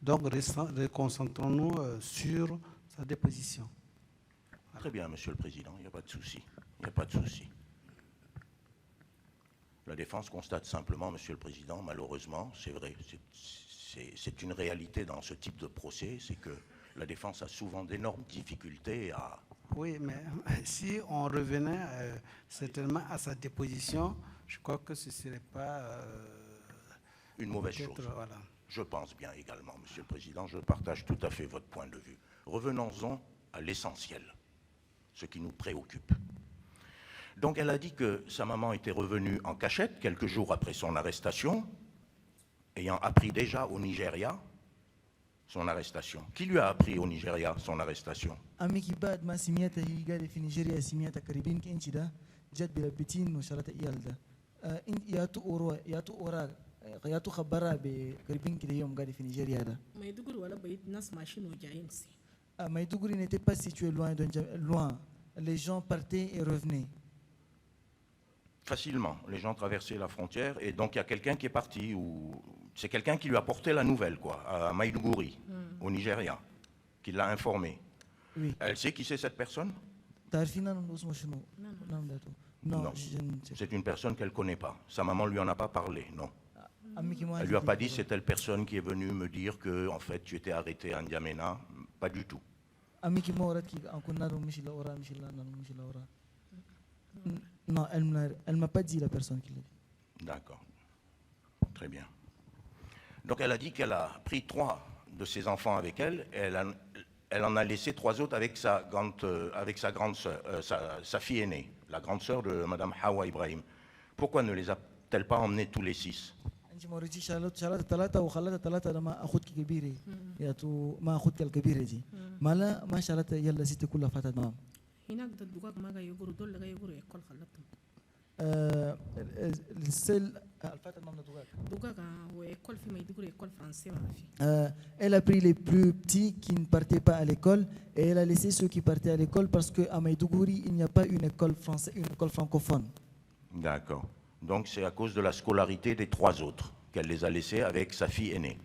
Donc, concentrons-nous sur sa déposition. Très bien, Monsieur le Président, il n'y a pas de souci. Il n'y a pas de souci. La défense constate simplement, Monsieur le Président, malheureusement, c'est vrai, c'est une réalité dans ce type de procès, c'est que la défense a souvent d'énormes difficultés à... Oui, mais si on revenait certainement à sa déposition, je crois que ce ne serait pas... une mauvaise chose. Voilà. Je pense bien également, Monsieur le Président, je partage tout à fait votre point de vue. Revenons-en à l'essentiel, ce qui nous préoccupe. Donc elle a dit que sa maman était revenue en cachette quelques jours après son arrestation, ayant appris déjà au Nigeria son arrestation. Qui lui a appris au Nigeria son arrestation? Amiki bad ma simiyata higa fi Nigeria simiyata karibin kinchida jad bila bitin no sharata iyalda. Yatu oro yatu ora yatu khabara be karibin kide yom gadi fi Nigeria da. Maiduguri wala bayit nas machine o jaimsi. Maiduguri n'était pas situé loin. Les gens partaient et revenaient. Facilement, les gens traversaient la frontière et donc il y a quelqu'un qui est parti ou c'est quelqu'un qui lui a porté la nouvelle quoi, à Maiduguri, au Nigeria, qui l'a informé. Oui. Elle sait qui c'est cette personne? Non, c'est une personne qu'elle ne connaît pas. Sa maman ne lui en a pas parlé, non. Elle ne lui a pas dit c'est telle personne qui est venue me dire que en fait tu étais arrêté à N'Djamena, pas du tout. Non, elle ne m'a pas dit la personne qui l'a dit. D'accord. Très bien. Donc elle a dit qu'elle a pris 3 de ses enfants avec elle et elle en a laissé 3 autres avec sa grande sœur, sa fille aînée, la grande sœur de Madame Hawa Ibrahim. Pourquoi ne les a-t-elle pas emmenés tous les 6? Elle a pris les plus petits qui ne partaient pas à l'école et elle a laissé ceux qui partaient à l'école parce qu'à Maiduguri, il n'y a pas une école française, une école francophone. D'accord. Donc c'est à cause de la scolarité des 3 autres qu'elle les a laissés avec sa fille aînée.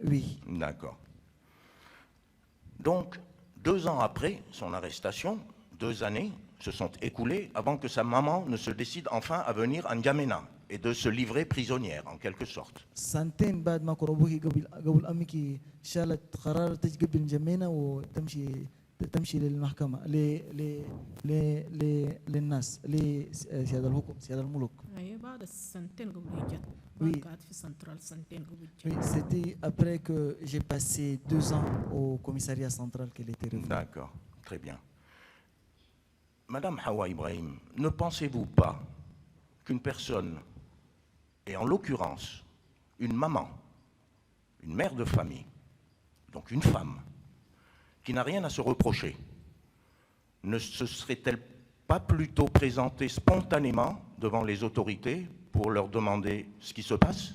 Oui. D'accord. Donc, 2 ans après son arrestation, 2 années se sont écoulées avant que sa maman ne se décide enfin à venir à N'Djamena et de se livrer prisonnière, en quelque sorte. Oui, c'était après que j'ai passé 2 ans au commissariat central qu'elle était revenue. D'accord, très bien. Madame Hawa Ibrahim, ne pensez-vous pas qu'une personne, et en l'occurrence une maman, une mère de famille, donc une femme, qui n'a rien à se reprocher, ne se serait-elle pas plutôt présentée spontanément devant les autorités pour leur demander ce qui se passe?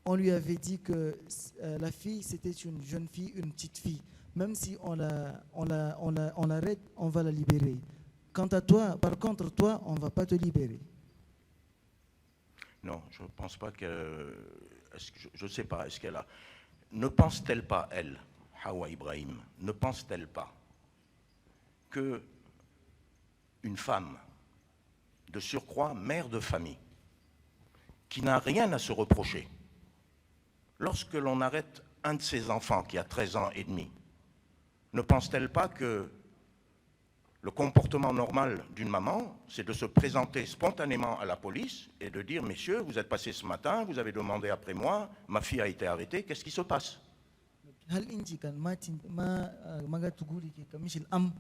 On lui avait dit que la fille, c'était une jeune fille, une petite fille. Même si on l'arrête, on va la libérer. Quant à toi, par contre, toi, on ne va pas te libérer. Non, je ne pense pas que... Je ne sais pas, est-ce qu'elle a... Ne pense-t-elle pas, elle, Hawa Ibrahim, ne pense-t-elle pas que une femme, de surcroît mère de famille, qui n'a rien à se reprocher, lorsque l'on arrête un de ses enfants qui a 13 ans et demi, ne pense-t-elle pas que le comportement normal d'une maman, c'est de se présenter spontanément à la police et de dire « Messieurs, vous êtes passés ce matin, vous avez demandé après moi, ma fille a été arrêtée, qu'est-ce qui se passe ?» هل انت كان ما قاعد تقولي كمش الام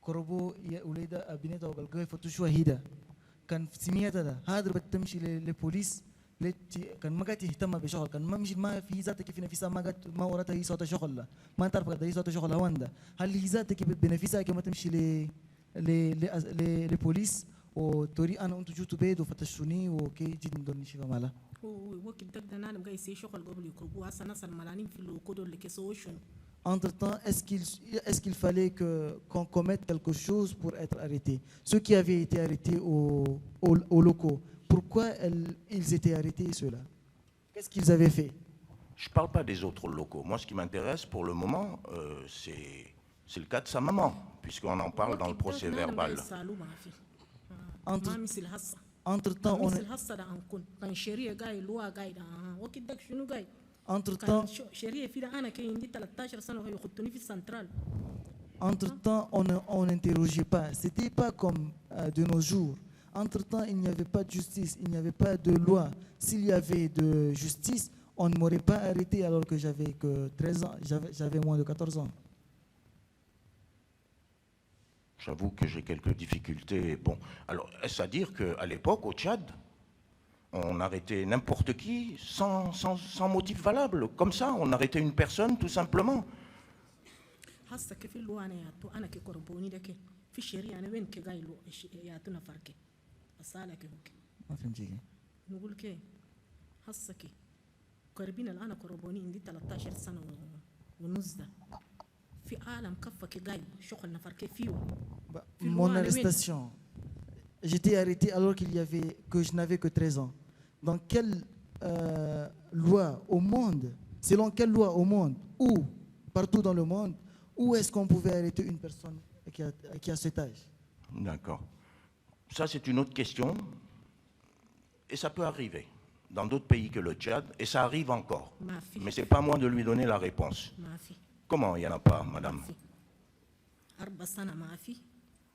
كربو يا وليده ابنته وقال فتشوا هيدا كان سميتها ده هذا بتمشي للبوليس كان ما قاعد تهتم بشغل كان ما مش ما في ذاتك في نفسها ما قاعد ما وراتها هي صوت شغل لا ما تعرف قد هي صوت شغل وين هل هي ذاتك بنفسها كما تمشي للبوليس وتوري انا انتوا جوتوا بيت وفتشوني وكي جيت ندور نشوف مالها Entre-temps, est-ce qu'il fallait qu'on commette quelque chose pour être arrêté? Ceux qui avaient été arrêtés aux locaux, pourquoi ils étaient arrêtés, ceux-là? Qu'est-ce qu'ils avaient fait? Je ne parle pas des autres locaux. Moi, ce qui m'intéresse pour le moment, c'est le cas de sa maman, puisqu'on en parle dans le procès verbal. Entre-temps, on n'interrogeait pas. C'était pas comme de nos jours. Entre-temps, il n'y avait pas de justice, il n'y avait pas de loi. S'il y avait de justice, on ne m'aurait pas arrêté alors que j'avais que 13 ans, j'avais moins de 14 ans. J'avoue que j'ai quelques difficultés. Bon, alors, est-ce à dire qu'à l'époque, au Tchad, on arrêtait n'importe qui sans motif valable? Comme ça, on arrêtait une personne tout simplement? Mon arrestation, j'étais arrêté alors que je n'avais que 13 ans. Dans quelle loi au monde, selon quelle loi au monde, ou partout dans le monde, où est-ce qu'on pouvait arrêter une personne qui a cet âge? D'accord. Ça, c'est une autre question. Et ça peut arriver dans d'autres pays que le Tchad, et ça arrive encore. Mais ce n'est pas moi de lui donner la réponse. Comment il n'y en a pas, madame?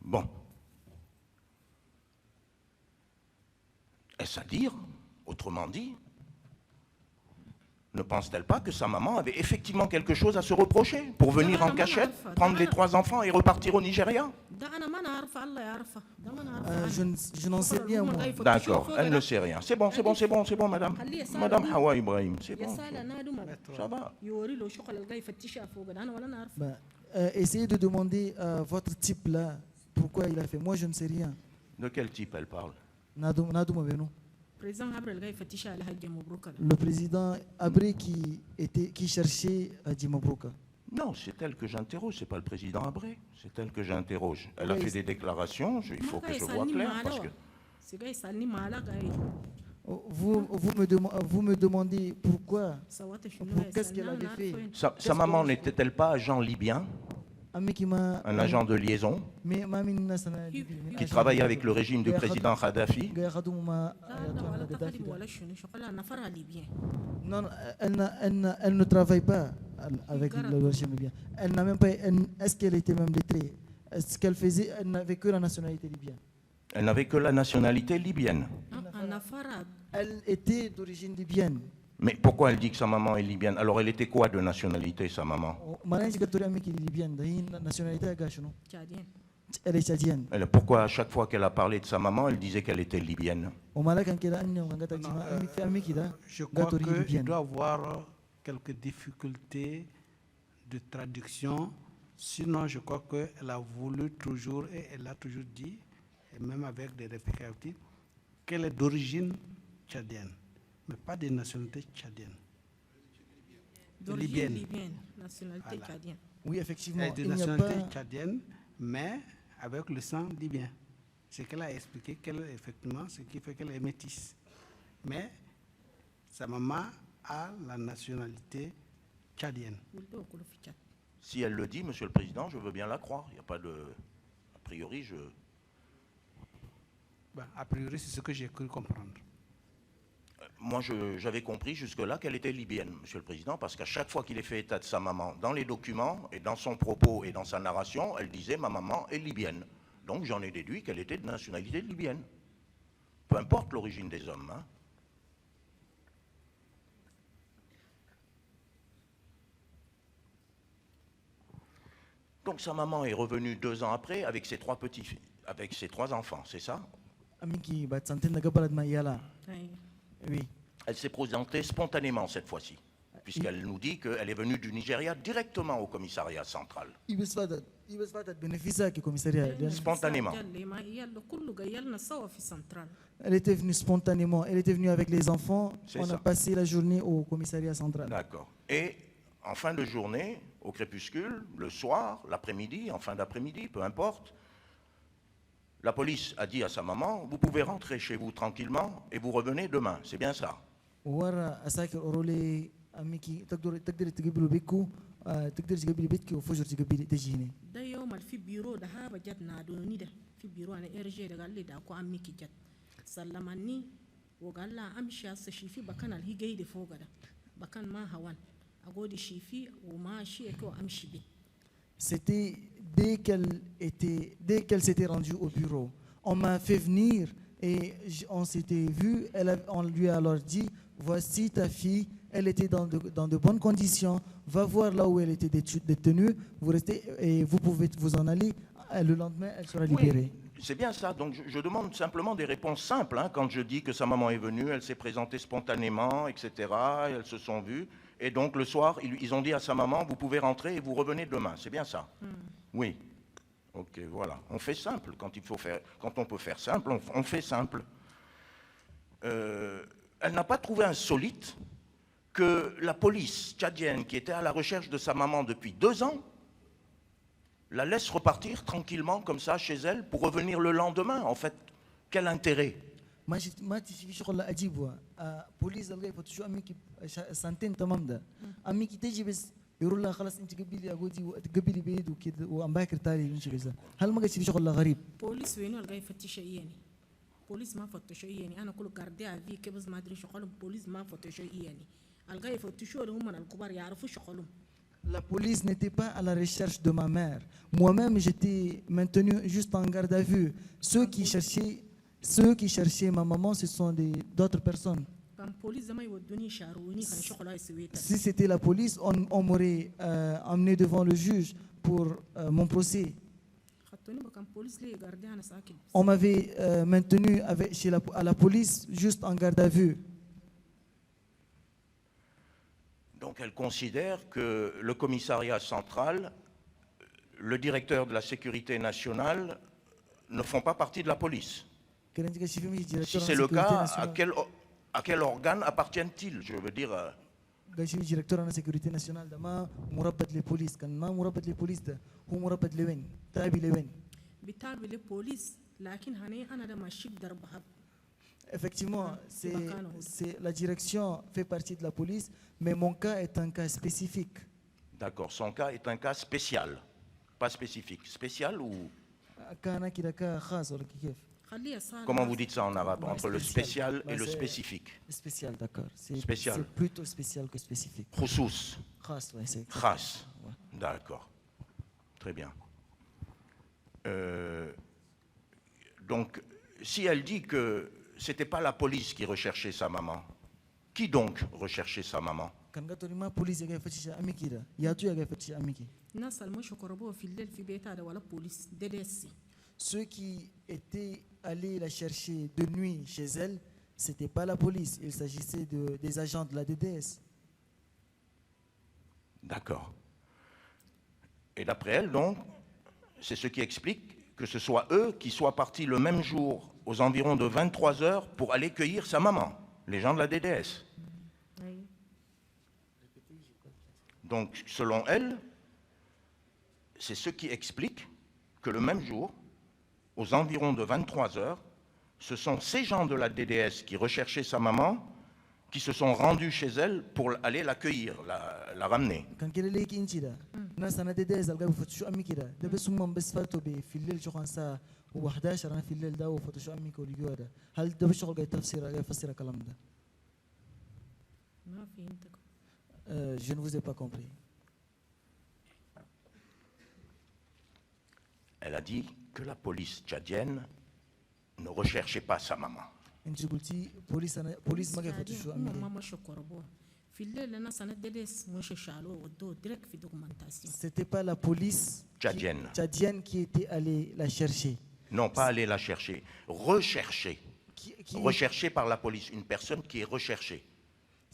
Bon. Est-ce à dire, autrement dit, ne pense-t-elle pas que sa maman avait effectivement quelque chose à se reprocher pour venir en cachette, prendre les 3 enfants et repartir au Nigeria? Je n'en sais rien, moi. D'accord, elle ne sait rien. C'est bon, madame. Madame Hawa Ibrahim, c'est bon. Ça va. Essayez de demander à votre type là pourquoi il a fait. Moi, je ne sais rien. De quel type elle parle? Le président Abré qui cherchait Hadji Mabrouka. Non, c'est elle que j'interroge, c'est pas le président Abré, c'est elle que j'interroge. Elle a fait des déclarations, il faut que je vois clair parce que... Vous me demandez pourquoi, qu'est-ce qu'elle avait fait. Sa maman n'était-elle pas agent libyen? Un agent de liaison qui travaille avec le régime du président Kadhafi? Non, elle ne travaille pas avec le régime libyen. Elle n'a même pas. Est-ce qu'elle était même lettrée? Est-ce qu'elle faisait? Elle n'avait que la nationalité libyenne. Elle n'avait que la nationalité libyenne. Elle était d'origine libyenne. Mais pourquoi elle dit que sa maman est libyenne? Alors elle était quoi de nationalité, sa maman? Elle est tchadienne. Pourquoi à chaque fois qu'elle a parlé de sa maman, elle disait qu'elle était libyenne? Je crois qu'il doit avoir quelques difficultés de traduction. Sinon, je crois qu'elle a voulu toujours, et elle a toujours dit, et même avec des réplicatifs, qu'elle est d'origine tchadienne, mais pas de nationalité tchadienne. D'origine libyenne, nationalité tchadienne. Oui, effectivement. Elle est de nationalité tchadienne, mais avec le sang libyen. C'est qu'elle a expliqué qu'elle, effectivement, ce qui fait qu'elle est métisse. Mais sa maman a la nationalité tchadienne. Si elle le dit, Monsieur le Président, je veux bien la croire. Il n'y a pas de... A priori, a priori, c'est ce que j'ai cru comprendre. Moi, j'avais compris jusque-là qu'elle était libyenne, Monsieur le Président, parce qu'à chaque fois qu'il est fait état de sa maman, dans les documents et dans son propos et dans sa narration, elle disait « ma maman est libyenne ». Donc j'en ai déduit qu'elle était de nationalité libyenne. Peu importe l'origine des hommes. Hein. Donc sa maman est revenue 2 ans après avec ses 3 avec ses 3 enfants, c'est ça? Amiki bat santin daga balad ma iyala. Ay, Oui. Elle s'est présentée spontanément cette fois-ci, puisqu'elle nous dit qu'elle est venue du Nigeria directement au commissariat central. Ibis fatat bénéfice qui commissariat. Spontanément. yalla ma yalla kullu ga yalla sawa fi central. Elle était venue spontanément. Elle était venue avec les enfants. C'est On ça. a passé la journée au commissariat central. D'accord. Et en fin de journée, au crépuscule, le soir, l'après-midi, en fin d'après-midi, peu importe, la police a dit à sa maman, vous pouvez rentrer chez vous tranquillement et vous revenez demain. C'est bien ça? ورا أساكر أورولي أميكي تقدر تقبلوا بيكو تقدر تقبلي بيتك وفجر تقبلي تجي هنا. Da yawmal fi biro da haba jat na doni da fi biro ana RG da galle da ko amiki jat. Sallamanni wo galla amshi asa shifi bakan al higay de fogada. Bakan ma hawan. Agodi shifi wo ma shi ko amshi bi. C'était dès qu'elle s'était rendue au bureau. On m'a fait venir et on s'était vu. On lui a alors dit, voici ta fille, elle était dans de bonnes conditions. Va voir là où elle était détenue. Vous restez et vous pouvez vous en aller. Le lendemain, elle sera libérée. C'est bien ça. Donc je demande simplement des réponses simples. Hein, quand je dis que sa maman est venue, elle s'est présentée spontanément, etc. Elles se sont vues. Et donc le soir, ils ont dit à sa maman, vous pouvez rentrer et vous revenez demain. C'est bien ça? Oui. Ok, voilà. On fait simple. Quand on peut faire simple, on fait simple. Elle n'a pas trouvé insolite que la police tchadienne, qui était à la recherche de sa maman depuis 2 ans, la laisse repartir tranquillement comme ça chez elle pour revenir le lendemain. En fait, quel intérêt? ما تشوفي شغل أجيبه بوليس الغاية فتشو أميكي سنتين تمام ده أميكي تجي بس يقول لها خلاص أنت قبلي أقولي وتقبلي بيد وكده وأمباكر تالي من شيء كذا هل ما قلت في شغل غريب؟ بوليس وينو الغاي فتش يعني. بوليس ما فتشوا يعني أنا كل قاردي في كبز ما أدري شغلهم بوليس ما فتشوا يعني. الغاي فتشوا هم من الكبار يعرفوا شغلهم. La police n'était pas à la recherche de ma mère. Moi-même, j'étais maintenu juste en garde à vue. Ceux qui cherchaient ma maman, ce sont d'autres personnes. Si c'était la police, on m'aurait amené devant le juge pour mon procès. On m'avait maintenu à la police juste en garde à vue. Donc elle considère que le commissariat central, le directeur de la sécurité nationale ne font pas partie de la police. Si c'est le cas, à quel organe appartiennent-ils? Je veux dire... directeur de la sécurité nationale, les polices. Effectivement, la direction fait partie de la police, mais mon cas est un cas spécifique. D'accord, son cas est un cas spécial, pas spécifique. Spécial ou... Comment vous dites ça en arabe, entre le spécial et le spécifique? Spécial, d'accord. C'est plutôt spécial que spécifique. Khoussous. Khas, ouais, c'est Khas. D'accord. Très bien. Donc, si elle dit que c'était pas la police qui recherchait sa maman, qui donc recherchait sa maman? Ceux qui étaient allés la chercher de nuit chez elle, c'était pas la police, il s'agissait des agents de la DDS. D'accord. Et d'après elle, donc, c'est ce qui explique que ce soit eux qui soient partis le même jour, aux environs de 23 heures, pour aller cueillir sa maman, les gens de la DDS. Oui. Donc, selon elle, c'est ce qui explique que le même jour, aux environs de 23 heures, ce sont ces gens de la DDS qui recherchaient sa maman qui se sont rendus chez elle pour aller l'accueillir, la ramener. ما فهمتك. Je ne vous ai pas compris. Elle a dit que la police tchadienne ne recherchait pas sa maman. انت قلتي بوليس ما يفتشوا هم امي. مشوا قربوه في الليل انا سنه ديس مش شالوه ودوه ديريكت في دوكيومنتاسيون. C'était pas la police tchadienne qui était allée la chercher. Non, pas aller la chercher, rechercher. Qui- Recherché par la police, une personne qui est recherchée.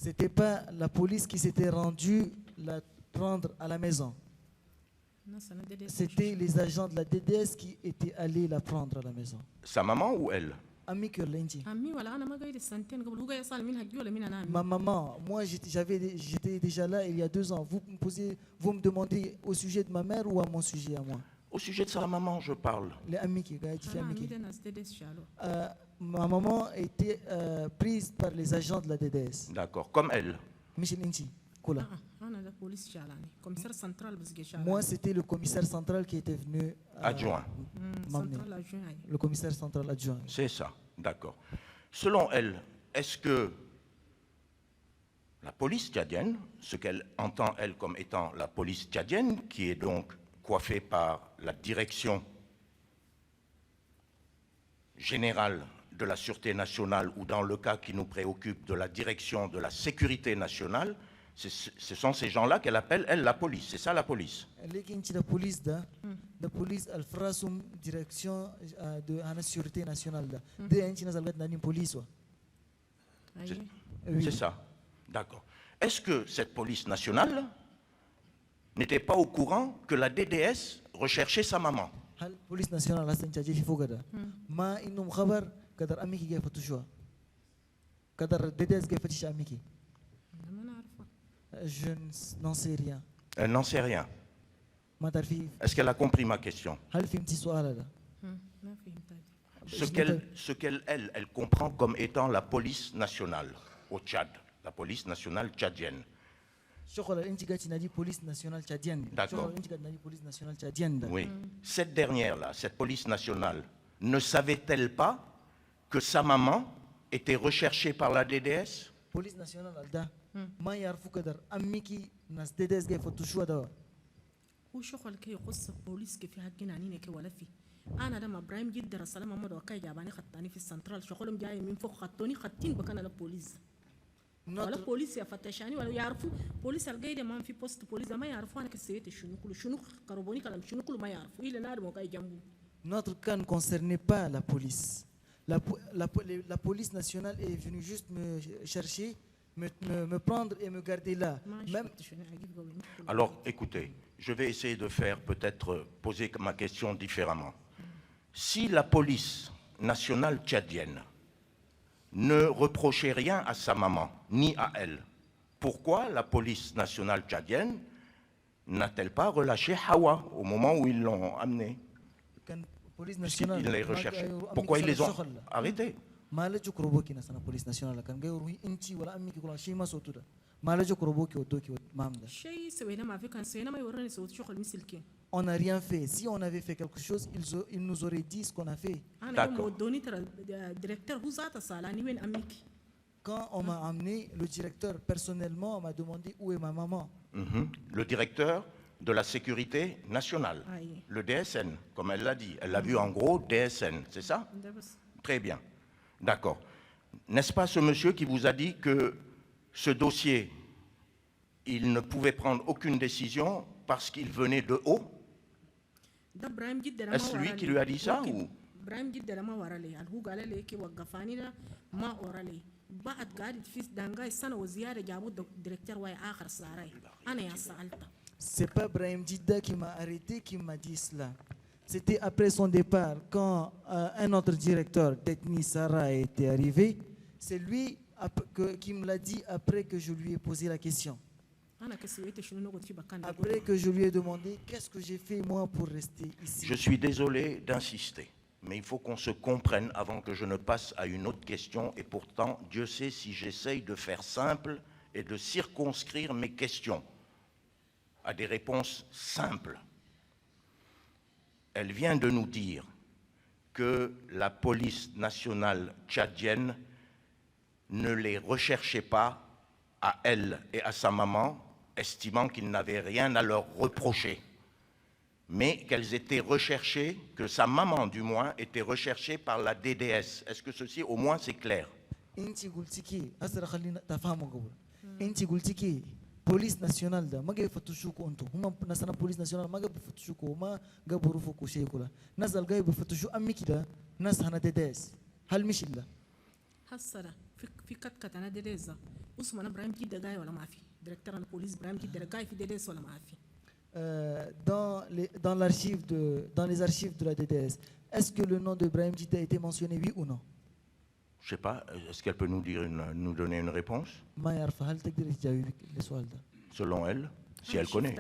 C'était pas la police qui s'était rendue la prendre à la maison. انا سنه ديس C'était les agents de la DDS qui étaient allés la prendre à la maison. Sa maman ou elle? Ami que l'Indie. عمي ولا انا ما قايل سنتين قبل هو يسال منها جي ولا مين انا Ma maman, moi j'étais déjà là il y a 2 ans. Vous me demandez au sujet de ma mère ou à mon sujet à moi? Au sujet de sa maman, je parle. Les amis qui انا عمي ده ناس ديس شالوه. Ma maman était prise par les agents de la DDS. D'accord, comme elle. Michel Inchi, Kola. انا ده بوليس شالاني كوميسار سنترال بس جي شالاني. Moi, c'était le commissaire central qui était venu Adjoint. m'emmener. سنترال adjoint. Le commissaire central adjoint. C'est ça, d'accord. Selon elle, est-ce que la police tchadienne, ce qu'elle entend elle comme étant la police tchadienne, qui est donc coiffée par la direction générale de la sûreté nationale, ou dans le cas qui nous préoccupe, de la direction de la sécurité nationale, ce sont ces gens-là qu'elle appelle, elle, la police. C'est ça, la police. La police, elle fera son direction de la sécurité nationale. De la police. C'est ça, d'accord. Est-ce que cette police nationale n'était pas au courant que la DDS recherchait sa maman? La police nationale, ma inum khabar kadar amiki gay fatushuwa. Kadar DDS gay fatisha amiki. Je n'en sais rien. Elle n'en sait rien. Est-ce qu'elle a compris ma question? Ce qu'elle elle comprend comme étant la police nationale au Tchad, la police nationale tchadienne. D'accord. Oui. Cette dernière-là, cette police nationale, ne savait-elle pas que sa maman était recherchée par la DDS? Police nationale alda ma yarfu kadar amiki nas DDS gay fatushuwa da. هو شغل كي يخص البوليس كيف حقين عنيني كي ولا في انا لما ابراهيم جدا رسالة محمد وكاي جاباني خطاني في السنترال شغلهم جاي من فوق خطوني خطين بكنا البوليس ولا بوليس يفتشاني ولا يعرفوا بوليس القايده ما في بوست بوليس ما يعرفوا انا كسيت شنو قربوني كلام شنو كل ما يعرفوا الى نار وكاي جنبه. Notre cas ne concernait pas la police. La police nationale est venue juste me chercher, me prendre et me garder là. Même... Alors, écoutez, je vais essayer de faire peut-être poser ma question différemment. Si la police nationale tchadienne ne reprochait rien à sa maman, ni à elle, pourquoi la police nationale tchadienne n'a-t-elle pas relâché Hawa au moment où ils l'ont amené? Ils les recherchaient. Pourquoi ils les ont arrêtés? On n'a rien fait. Si on avait fait quelque chose, ils nous auraient dit ce qu'on a fait. D'accord. Quand on m'a amené, le directeur personnellement m'a demandé où est ma maman. Le directeur de la sécurité nationale, le DSN, comme elle l'a dit. Elle l'a vu en gros DSN, c'est ça? Très bien. D'accord. N'est-ce pas ce monsieur qui vous a dit que ce dossier, il ne pouvait prendre aucune décision parce qu'il venait de haut? Est-ce lui qui lui a dit ça ou? C'est pas Brahim Dida qui m'a arrêté, qui m'a dit cela. C'était après son départ, quand un autre directeur, Tekni Sarah, était arrivé. C'est lui qui me l'a dit après que je lui ai posé la question. Après que je lui ai demandé qu'est-ce que j'ai fait moi pour rester ici. Je suis désolé d'insister, mais il faut qu'on se comprenne avant que je ne passe à une autre question. Et pourtant, Dieu sait si j'essaye de faire simple et de circonscrire mes questions à des réponses simples. Elle vient de nous dire que la police nationale tchadienne ne les recherchait pas à elle et à sa maman, estimant qu'ils n'avaient rien à leur reprocher, mais qu'elles étaient recherchées, que sa maman du moins était recherchée par la DDS. Est-ce que ceci au moins c'est clair? انت قلتي كي هسه خلينا تفهموا قبل. انت قلتي كي بوليس ناسيونال ده ما جاي يفتشوكوا انتم، هم ناسنا بوليس ناسيونال ما جاي بيفتشوكوا وما جابوا رفوكوا شيء كله، ناس اللي جاي بيفتشوا امي كده ناس هنا ديداس. هل مش الا هسه في كتكت انا ديديزا اسمه انا ابراهيم جدا جاي ولا ما في ديريكتور البوليس ابراهيم جدا جاي في ديديس ولا ما في؟ dans les archives de la DDS, est-ce que le nom de Ibrahim Djida a été mentionné, oui ou non? Je sais pas, est-ce qu'elle peut nous donner une réponse? ما يعرف. هل تقدر تجاوبي السؤال ده؟ Selon elle, si elle connaît.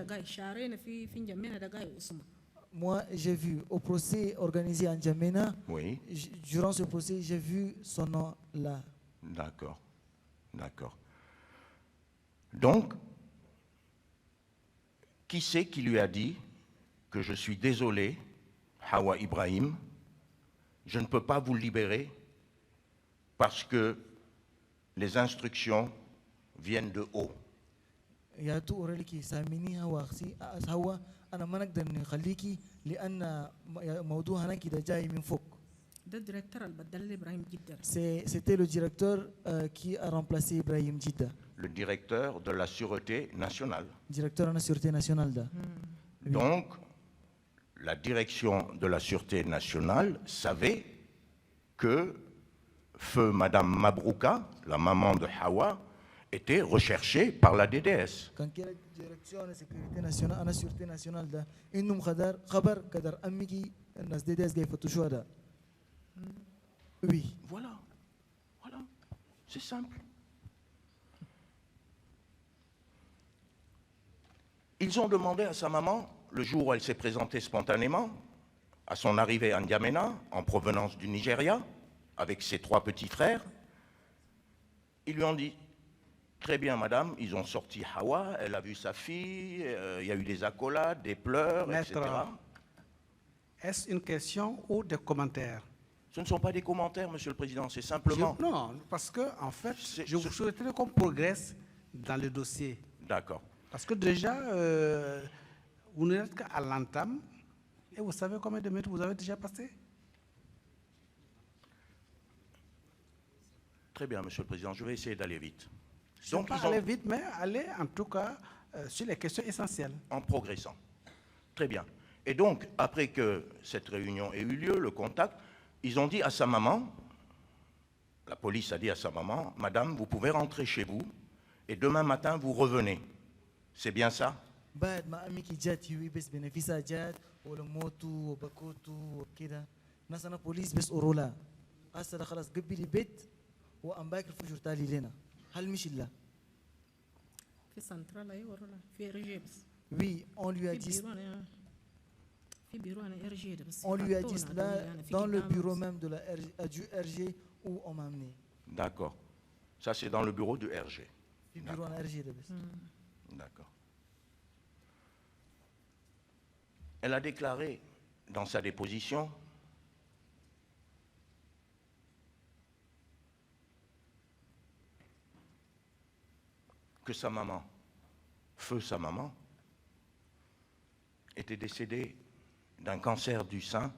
Moi, j'ai vu au procès organisé en Djamena, Oui. Durant ce procès, j'ai vu son nom là. D'accord, d'accord. Donc, qui c'est qui lui a dit que je suis désolé, Hawa Ibrahim, je ne peux pas vous libérer parce que les instructions viennent de haut. يا تقول لك ساميني هوا أنا ما نقدر نخليكي لأن موضوع هنا كده جاي من فوق. C'était le directeur qui a remplacé Ibrahim Djida. Le directeur de la Sûreté nationale. Directeur de la Sûreté nationale. Donc, la direction de la Sûreté nationale savait que feu Madame Mabrouka, la maman de Hawa, était recherchée par la DDS. Quand la direction de la Sécurité nationale, la Sûreté nationale, إنهم خبر قدر أمي الناس DDS جاي فتشوا هذا. Oui. Voilà, voilà, c'est simple. Ils ont demandé à sa maman, le jour où elle s'est présentée spontanément, à son arrivée à N'Djamena, en provenance du Nigeria, avec ses 3 petits frères, ils lui ont dit, très bien madame, ils ont sorti Hawa, elle a vu sa fille, il y a eu des accolades, des pleurs, Maître, etc. Est-ce une question ou des commentaires? Ce ne sont pas des commentaires, Monsieur le Président, c'est simplement... Non, parce que, en fait, je vous souhaiterais qu'on progresse dans le dossier. D'accord. Parce que déjà, vous n'êtes qu'à l'entame, et vous savez combien de mètres vous avez déjà passé? Très bien, Monsieur le Président, je vais essayer d'aller vite. Donc, pas aller vite, mais aller en tout cas sur les questions essentielles. En progressant. Très bien. Et donc, après que cette réunion ait eu lieu, le contact, ils ont dit à sa maman, la police a dit à sa maman, madame, vous pouvez rentrer chez vous et demain matin, vous revenez. C'est bien ça? بعد ما أمي جات يوي بس بنفسها جات ولا موتوا وبكوتوا وكده ناس أنا بوليس بس أورولا هسه خلاص قبلي بيت وأم باكر فجر تالي لنا هل مش إلا؟ في سنترال أي ولا في رجيب. Oui, on lui a dit. On lui a dit cela dans le bureau même de du RG où on m'a amené. D'accord. Ça, c'est dans le bureau du RG. D'accord. Elle a déclaré dans sa déposition que sa maman, feu sa maman, était décédée d'un cancer du sein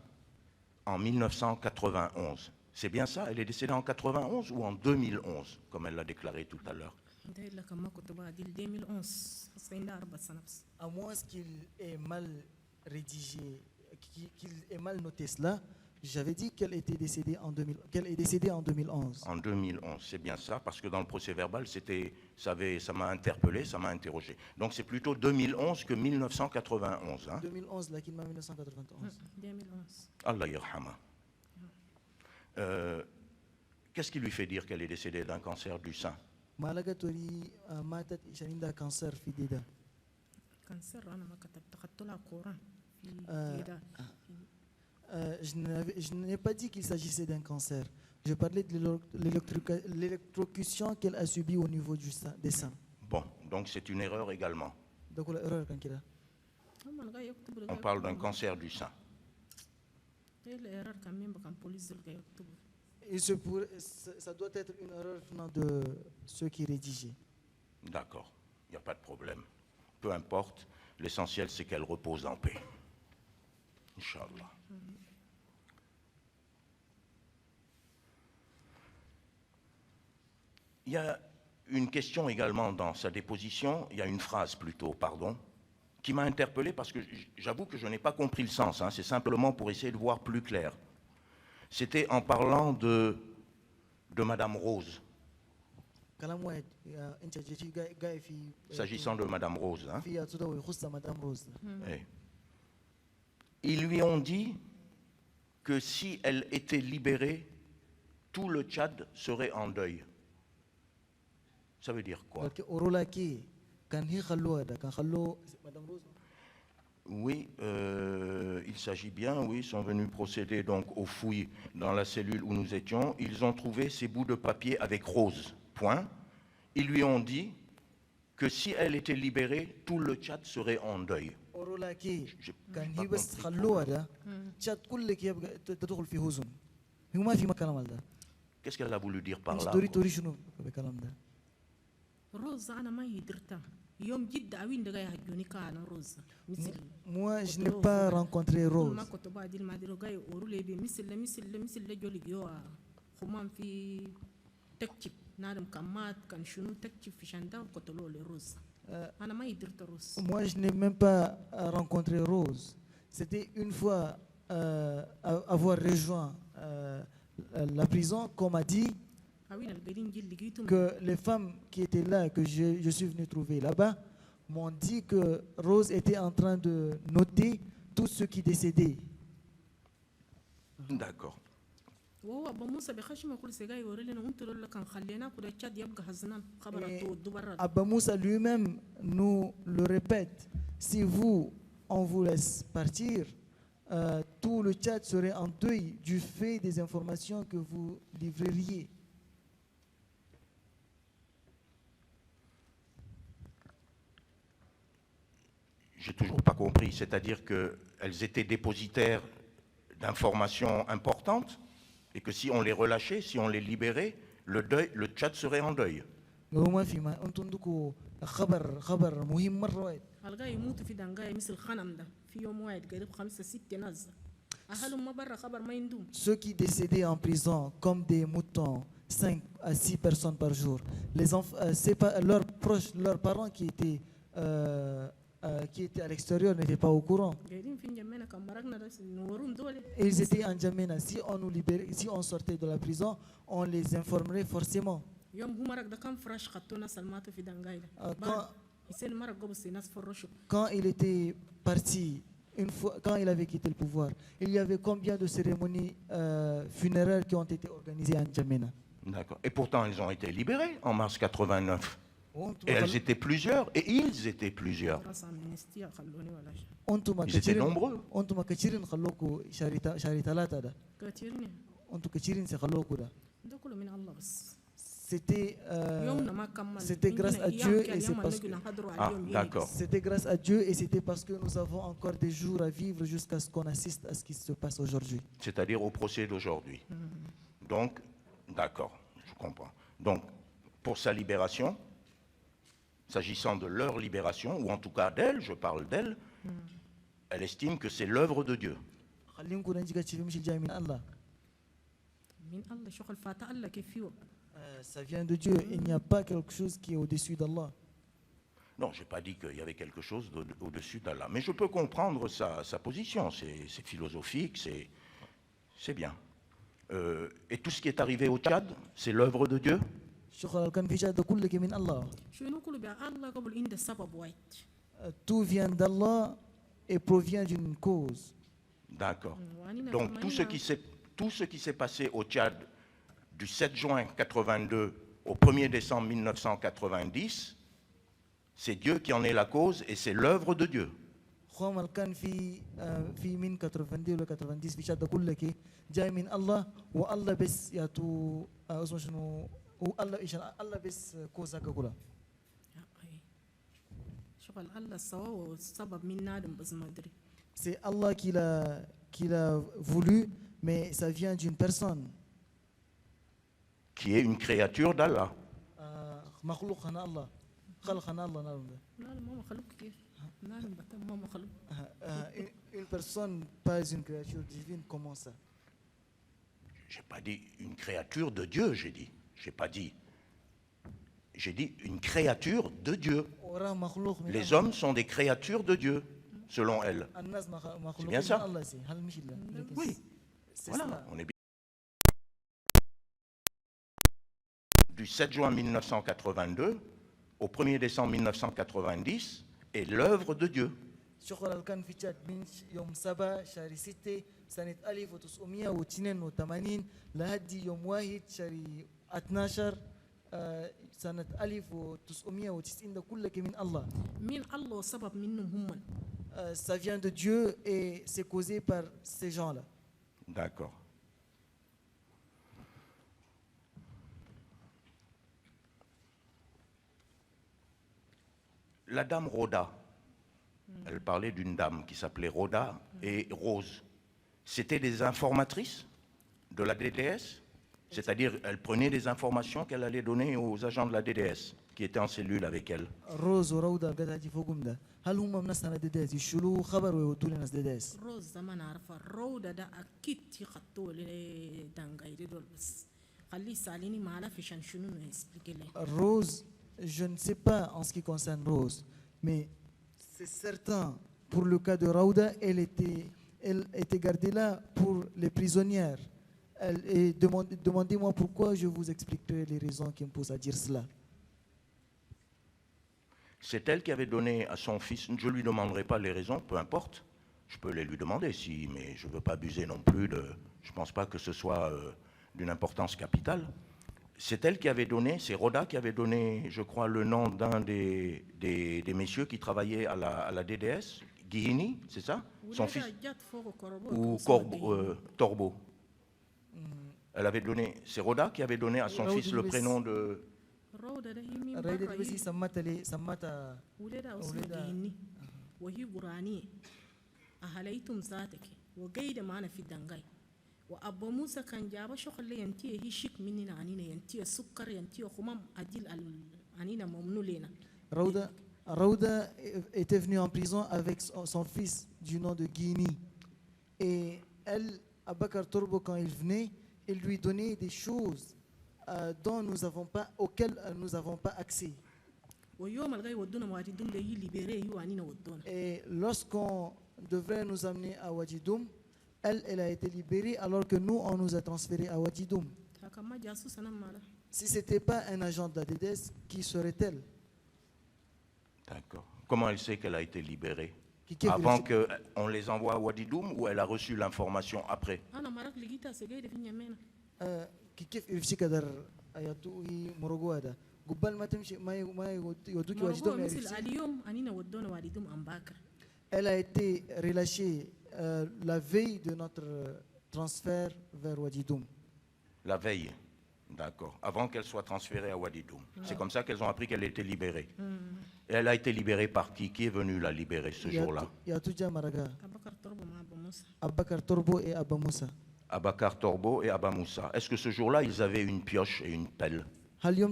en 1991. C'est bien ça? Elle est décédée en 91 ou en 2011, comme elle l'a déclaré tout à l'heure? À moins qu'il ait mal rédigé, qu'il ait mal noté cela, j'avais dit qu'elle était décédée en 2011. En 2011, c'est bien ça, parce que dans le procès verbal, ça m'a interpellé, ça m'a interrogé. Donc c'est plutôt 2011 que 1991. Hein? 2011, là, qu'il m'a 1991. 2011. Allah yarhama. Qu'est-ce qui lui fait dire qu'elle est décédée d'un cancer du sein? cancer في ديدا. Je n'ai pas dit qu'il s'agissait d'un cancer. Je parlais de l'électrocution qu'elle a subie au niveau des seins. Bon, donc c'est une erreur également. On parle d'un cancer du sein. Et ça doit être une erreur venant de ceux qui rédigeaient. D'accord, il n'y a pas de problème. Peu importe, l'essentiel c'est qu'elle repose en paix. Inch'Allah. Il y a une question également dans sa déposition, il y a une phrase plutôt, pardon, qui m'a interpellé parce que j'avoue que je n'ai pas compris le sens, hein, c'est simplement pour essayer de voir plus clair. C'était en parlant de Madame Rose. S'agissant de Madame Rose. Hein. Ils lui ont dit que si elle était libérée, tout le Tchad serait en deuil. Ça veut dire quoi? Oui, il s'agit bien, oui, ils sont venus procéder donc aux fouilles dans la cellule où nous étions. Ils ont trouvé ces bouts de papier avec Rose, point. Ils lui ont dit que si elle était libérée, tout le Tchad serait en deuil. Qu'est-ce qu'elle a voulu dire par là? Rose, ana ma yidirta. Yom jidda awin daga ya joni kana Rose. Moi, je n'ai pas rencontré Rose. Ma koto ba dil madiro gay orule be misille joli yo khumam fi takchip nadam kamat kan shunu takchip fi shanda koto lo le Rose. Ana ma yidirta Rose. Moi, je n'ai même pas rencontré Rose. C'était une fois avoir rejoint la prison qu'on m'a dit que les femmes qui étaient là, que je suis venu trouver là-bas, m'ont dit que Rose était en train de noter tout ce qui décédait. D'accord. Abba Moussa lui-même nous le répète, si vous, on vous laisse partir, tout le Tchad serait en deuil du fait des informations que vous livreriez. J'ai toujours pas compris, c'est-à-dire qu'elles étaient dépositaires d'informations importantes et que si on les relâchait, si on les libérait, le Tchad serait en deuil. Ceux qui décédaient en prison comme des moutons, 5 à 6 personnes par jour, leurs proches, leurs parents qui étaient à l'extérieur n'étaient pas au courant. Ils étaient en Djamena. Si on nous libérait, si on sortait de la prison, on les informerait forcément. Quand il était parti, une fois, quand il avait quitté le pouvoir, il y avait combien de cérémonies funéraires qui ont été organisées en Djamena? D'accord. Et pourtant, ils ont été libérés en mars 89. Et elles étaient plusieurs, et ils étaient plusieurs. Ils étaient nombreux. C'était grâce à Dieu et c'est parce que d'accord. C'était grâce à Dieu et c'était parce que nous avons encore des jours à vivre jusqu'à ce qu'on assiste à ce qui se passe aujourd'hui. C'est-à-dire au procès d'aujourd'hui. Donc, d'accord, je comprends. Donc, pour sa libération, s'agissant de leur libération, ou en tout cas d'elle, je parle d'elle, elle estime que c'est l'œuvre de Dieu. Ça vient de Dieu, il n'y a pas quelque chose qui est au-dessus d'Allah. Non, je n'ai pas dit qu'il y avait quelque chose au-dessus d'Allah, mais je peux comprendre sa position, c'est philosophique, c'est bien. Et tout ce qui est arrivé au Tchad, c'est l'œuvre de Dieu? Tout vient d'Allah et provient d'une cause. D'accord. Donc tout ce qui s'est passé au Tchad du 7 juin 82 au 1er décembre 1990, c'est Dieu qui en est la cause et c'est l'œuvre de Dieu. C'est Allah qui l'a voulu, mais ça vient d'une personne. Qui est une créature d'Allah. خلقنا الله نعلم. نعلم ما مخلوق كيف نعلم بتم ما مخلوق. Une personne, pas une créature divine, comment ça? J'ai pas dit une créature de Dieu, j'ai dit. J'ai pas dit. J'ai dit une créature de Dieu. Les hommes sont des créatures de Dieu, selon elle. C'est bien ça? Oui. Voilà, on est bien. Du 7 juin 1982 au 1er décembre 1990 est l'œuvre de Dieu. شغل كان في تشاد من يوم 7 شهر 6 سنة 1982 لهدي يوم 1 شهر 12 سنة 1990 ده كله من الله. من الله وسبب منهم هم. Ça vient de Dieu et c'est causé par ces gens-là. D'accord. La dame Rhoda, elle parlait d'une dame qui s'appelait Rhoda et Rose. C'était des informatrices de la DDS, c'est-à-dire elle prenait des informations qu'elle allait donner aux agents de la DDS qui étaient en cellule avec elle. Rose ورودة قاعدة فوقهم ده هل هم من ناس DDS يشيلوا خبر ويودوا لناس DDS؟ روز زمان عارفة رودة ده أكيد يخطوا لدانغاي دول بس خليه ساليني ما عارف عشان شنو يسبق لي. Rose, je ne sais pas en ce qui concerne Rose, mais c'est certain pour le cas de Rauda, elle était gardée là pour les prisonnières. Demandez-moi pourquoi, je vous expliquerai les raisons qui me poussent à dire cela. C'est elle qui avait donné à son fils, je ne lui demanderai pas les raisons, peu importe, je peux les lui demander, mais je ne veux pas abuser non plus, je ne pense pas que ce soit d'une importance capitale. C'est elle qui avait donné, c'est Rhoda qui avait donné, je crois, le nom d'un des messieurs qui travaillaient à la DDS, Guihini, c'est ça? Son fils? Ou Torbo. Elle avait donné, c'est Rhoda qui avait donné à son fils le prénom de... وأبو موسى كان جاب شغل ينتيه هيشك مننا عنينا ينتيه سكر ينتيه خمام عديل عنينا ممنوع لنا. Rauda était venue en prison avec son fils du nom de Guini. Et elle, Abakar Torbo, quand il venait, il lui donnait des choses auxquelles nous n'avons pas accès. Et lorsqu'on devrait nous amener à Wadidoum, elle a été libérée alors que nous, on nous a transférés à Wadidoum. Si ce n'était pas un agent de la DDS, qui serait-elle? D'accord. Comment elle sait qu'elle a été libérée? Avant qu'on les envoie à Wadidoum ou elle a reçu l'information après? Elle a été relâchée la veille de notre transfert vers Wadidoum. La veille, d'accord. Avant qu'elle soit transférée à Wadidoum. C'est comme ça qu'elles ont appris qu'elle était libérée. Et elle a été libérée par qui? Qui est venu la libérer ce jour-là? Abakar Torbo et Abba Moussa. Abakar Torbo et Abba Moussa. Est-ce que ce jour-là, ils avaient une pioche et une pelle? Ils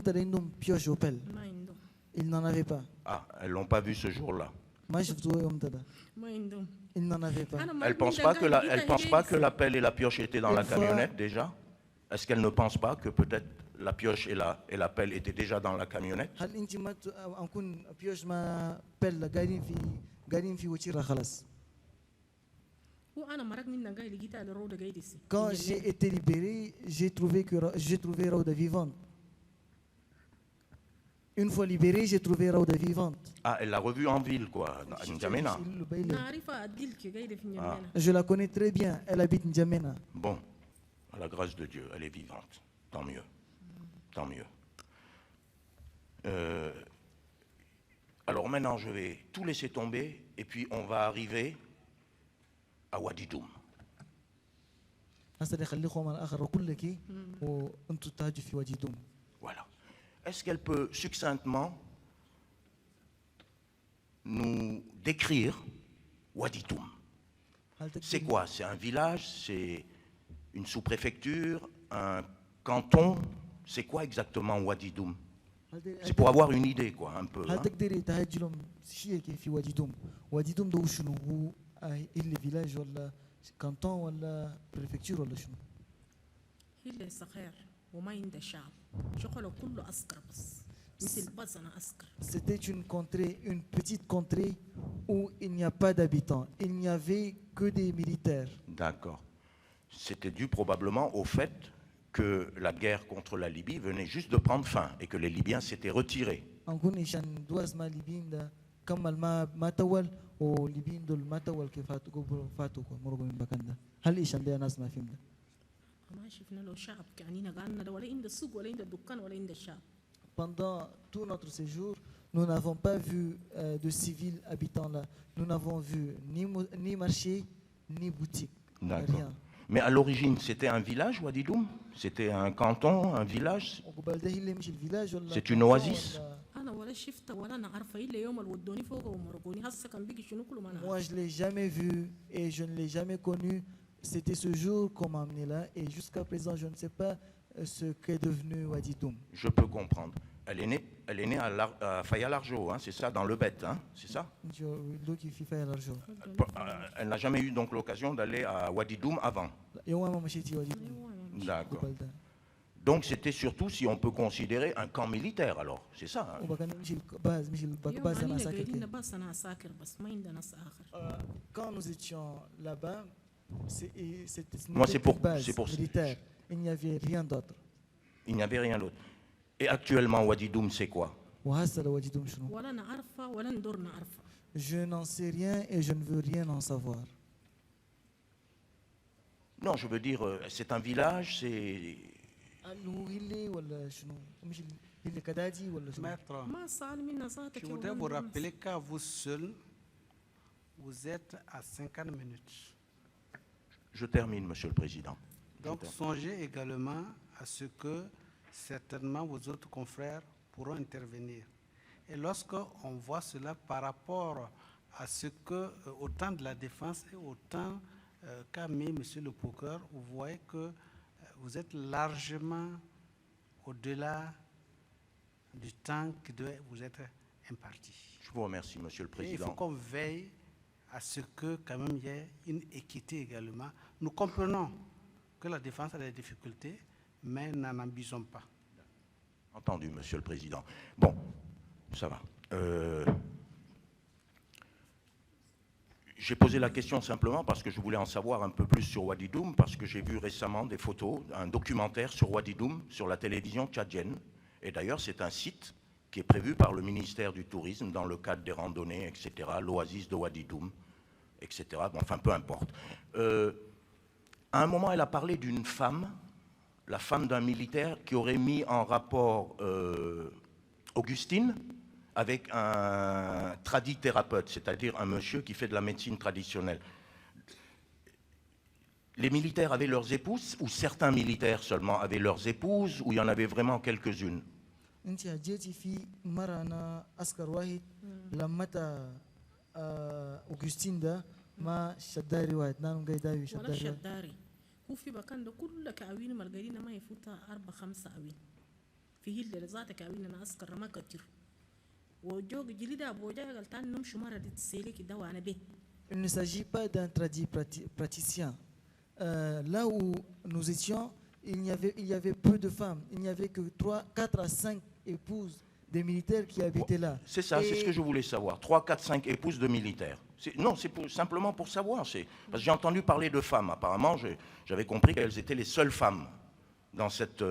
n'en avaient pas. Ah, elles ne l'ont pas vu ce jour-là. Ils n'en avaient pas. Elle ne pense pas que la pelle et la pioche étaient dans la camionnette déjà? Est-ce qu'elle ne pense pas que peut-être la pioche et la pelle étaient déjà dans la camionnette? Quand j'ai été libéré, j'ai trouvé Rauda vivante. Une fois libérée, j'ai trouvé Rauda vivante. Ah, elle l'a revue en ville, quoi, à N'Djamena. Je la connais très bien, elle habite N'Djamena. Bon, à la grâce de Dieu, elle est vivante. Tant mieux. Tant mieux. Alors maintenant, je vais tout laisser tomber et puis on va arriver à Wadidoum. Voilà. Est-ce qu'elle peut succinctement nous décrire Wadidoum? C'est quoi? C'est un village? C'est une sous-préfecture? Un canton? C'est quoi exactement Wadidoum? C'est pour avoir une idée, quoi, un peu. هل hein. تقدري تهجي لهم شيء كيف في وادي دوم؟ وادي دوم ده شنو هو؟ اللي فيلاج ولا كانتون ولا بريفكتور ولا شنو؟ هي اللي صغير وما عنده شعب، شغله كله عسكر بس، مثل بزنة عسكر. C'était une petite contrée où il n'y a pas d'habitants. Il n'y avait que des militaires. D'accord. C'était dû probablement au fait que la guerre contre la Libye venait juste de prendre fin et que les Libyens s'étaient retirés. نكون عشان دواز ما ليبيين ده كمل ما تول وليبيين دول ما تول كيف فاتوا مرقوا من مكان ده. هل عشان ده ناس ما فهم ده؟ ما شفنا له شعب كأننا قالنا ده ولا عنده السوق ولا عنده الدكان ولا عنده الشعب. Pendant tout notre séjour, nous n'avons pas vu de civils habitants là. Nous n'avons vu ni marché, ni boutique. D'accord. Rien. Mais à l'origine, c'était un village, Wadi Doum? C'était un canton, un village? C'est une oasis? أنا ولا شفت ولا نعرف إلا يوم الودوني فوق ومرقوني هسه كان بيجي شنو كله ما نعرف. Moi, je ne l'ai jamais vu et je ne l'ai jamais connu. C'était ce jour qu'on m'a amené là et jusqu'à présent, je ne sais pas ce qu'est devenu Wadi Doum. Je peux comprendre. Elle est née à Faya-Largeau, hein, c'est ça, dans le Bête, hein, c'est ça? Elle n'a jamais eu donc l'occasion d'aller à Wadi Doum avant. D'accord. Donc c'était surtout, si on peut considérer, un camp militaire alors, c'est ça, hein? Quand nous étions là-bas, Moi, c'est pour militaire. Il n'y avait rien d'autre. Il n'y avait rien d'autre. Et actuellement, Wadi Doum, c'est quoi? Je n'en sais rien et je ne veux rien en savoir. Non, je veux dire, c'est un village, c'est... Maître, je voudrais vous rappeler qu'à vous seul, vous êtes à 50 minutes. Je termine, Monsieur le Président. Donc songez également à ce que certainement vos autres confrères pourront intervenir. Et lorsqu'on voit cela par rapport à ce que, au temps de la défense et au temps qu'a mis Monsieur le procureur, vous voyez que vous êtes largement au-delà du temps qui doit vous être imparti. Je vous remercie, Monsieur le Président. Et il faut qu'on veille à ce que quand même il y ait une équité également. Nous comprenons que la défense a des difficultés, mais n'en abusons pas. Entendu, Monsieur le Président. Bon, ça va. J'ai posé la question simplement parce que je voulais en savoir un peu plus sur Wadi Doum, parce que j'ai vu récemment des photos, un documentaire sur Wadi Doum, sur la télévision tchadienne. Et d'ailleurs, c'est un site qui est prévu par le ministère du Tourisme dans le cadre des randonnées, etc., l'oasis de Wadi Doum, etc. Bon, enfin, peu importe. À un moment, elle a parlé d'une femme, la femme d'un militaire qui aurait mis en rapport Augustine avec un tradithérapeute, c'est-à-dire un monsieur qui fait de la médecine traditionnelle. Les militaires avaient leurs épouses, ou certains militaires seulement avaient leurs épouses, ou il y en avait vraiment quelques-unes? انت جيتي في مره انا عسكر واحد لما اوغستين ده ما شداري واحد نانو قايداوي ولا شداري شداري هو في مكان ده كل كاوين مرقرين ما يفوت 4-5 أوين في هيل ذات كاوين انا عسكر ما كتير وجوق جليد ابو جا قال تان نمشي مره دي تسيلك ده وانا به. Il ne s'agit pas d'un praticien. Là où nous étions, il y avait peu de femmes. Il n'y avait que 4 à 5 épouses des militaires qui habitaient là. C'est ça, c'est ce que je voulais savoir. 3, 4, 5 épouses de militaires. Non, c'est simplement pour savoir. Parce que j'ai entendu parler de femmes. Apparemment, j'avais compris qu'elles étaient les seules femmes dans cette...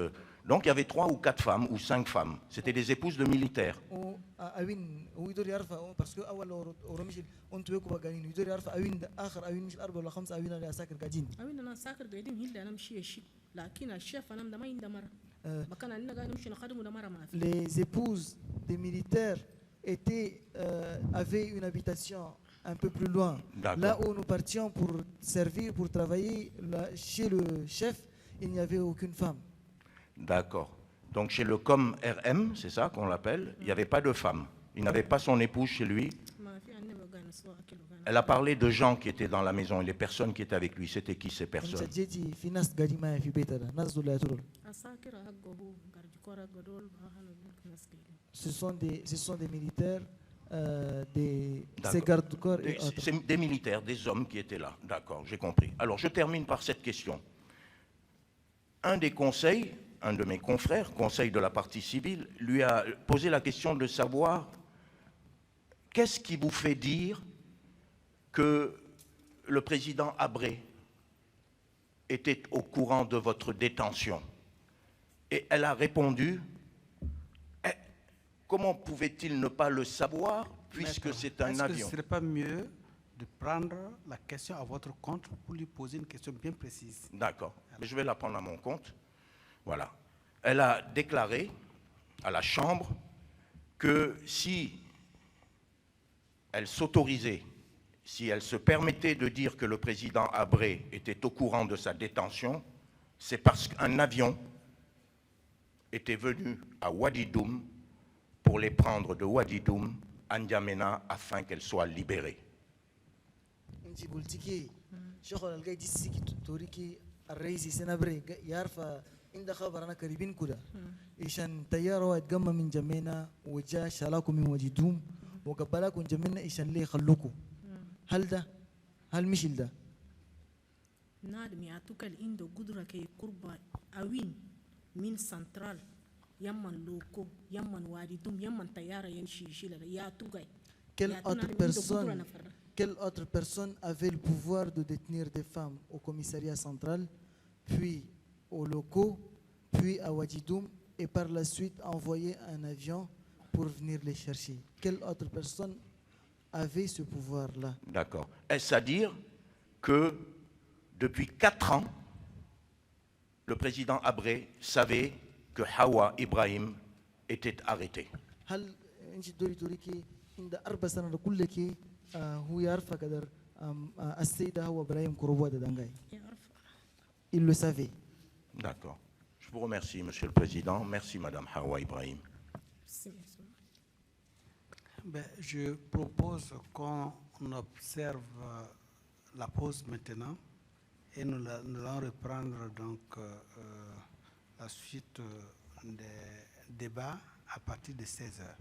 Donc il y avait 3 ou 4 femmes ou 5 femmes. C'était des épouses de militaires. Parce que on te veut gagner. Les épouses des militaires avaient une habitation un peu plus loin. Là où nous partions pour servir, pour travailler, chez le chef, il n'y avait aucune femme. D'accord. Donc chez le COM RM, c'est ça qu'on l'appelle, il n'y avait pas de femme. Il n'avait pas son épouse chez lui. Elle a parlé de gens qui étaient dans la maison et les personnes qui étaient avec lui. C'était qui ces personnes? Jeji fi nas gari ma fi betada nas do la turul. asakira haggobu garjikora gadol bahalo naskeli Ce sont des militaires, des D'accord. gardes du corps et autres. C'est des militaires, des hommes qui étaient là. D'accord, j'ai compris. Alors, je termine par cette question. Un des conseils, un de mes confrères, conseil de la partie civile, lui a posé la question de savoir qu'est-ce qui vous fait dire que le président Habré était au courant de votre détention. Et elle a répondu, comment pouvait-il ne pas le savoir puisque c'est un avion? Est-ce que ce ne serait pas mieux de prendre la question à votre compte pour lui poser une question bien précise? D'accord, mais je vais la prendre à mon compte. Voilà. Elle a déclaré à la Chambre que si elle s'autorisait, si elle se permettait de dire que le président Habré était au courant de sa détention, c'est parce qu'un avion était venu à Wadidoum pour les prendre de Wadidoum à N'Djamena afin qu'elle soit libérée. عند خبرنا قريبين كده إيشان تيارة واتجمع من جمينا وجا شالاكم من وجدهم وقبلاكم جمينا إيشان ليه خلوكم هل مش ده نادم يعطوك الإندو قدرة كي قربة أوين من سنترال يمن لوكو يمن واردوم يمن تيارة يمشي شيلة يعطوك Quelle autre personne avait le pouvoir de détenir des femmes au commissariat central, puis aux locaux, puis à Wadidoum, et par la suite envoyer un avion pour venir les chercher? Quelle autre personne avait ce pouvoir-là? D'accord. Est-ce à dire que depuis 4 ans, le président Habré savait que Hawa Ibrahim était arrêté? Il le savait. D'accord. Je vous remercie, Monsieur le Président. Merci, Madame Hawa Ibrahim. Je propose qu'on observe la pause maintenant et nous allons reprendre donc la suite des débats à partir de 16 heures.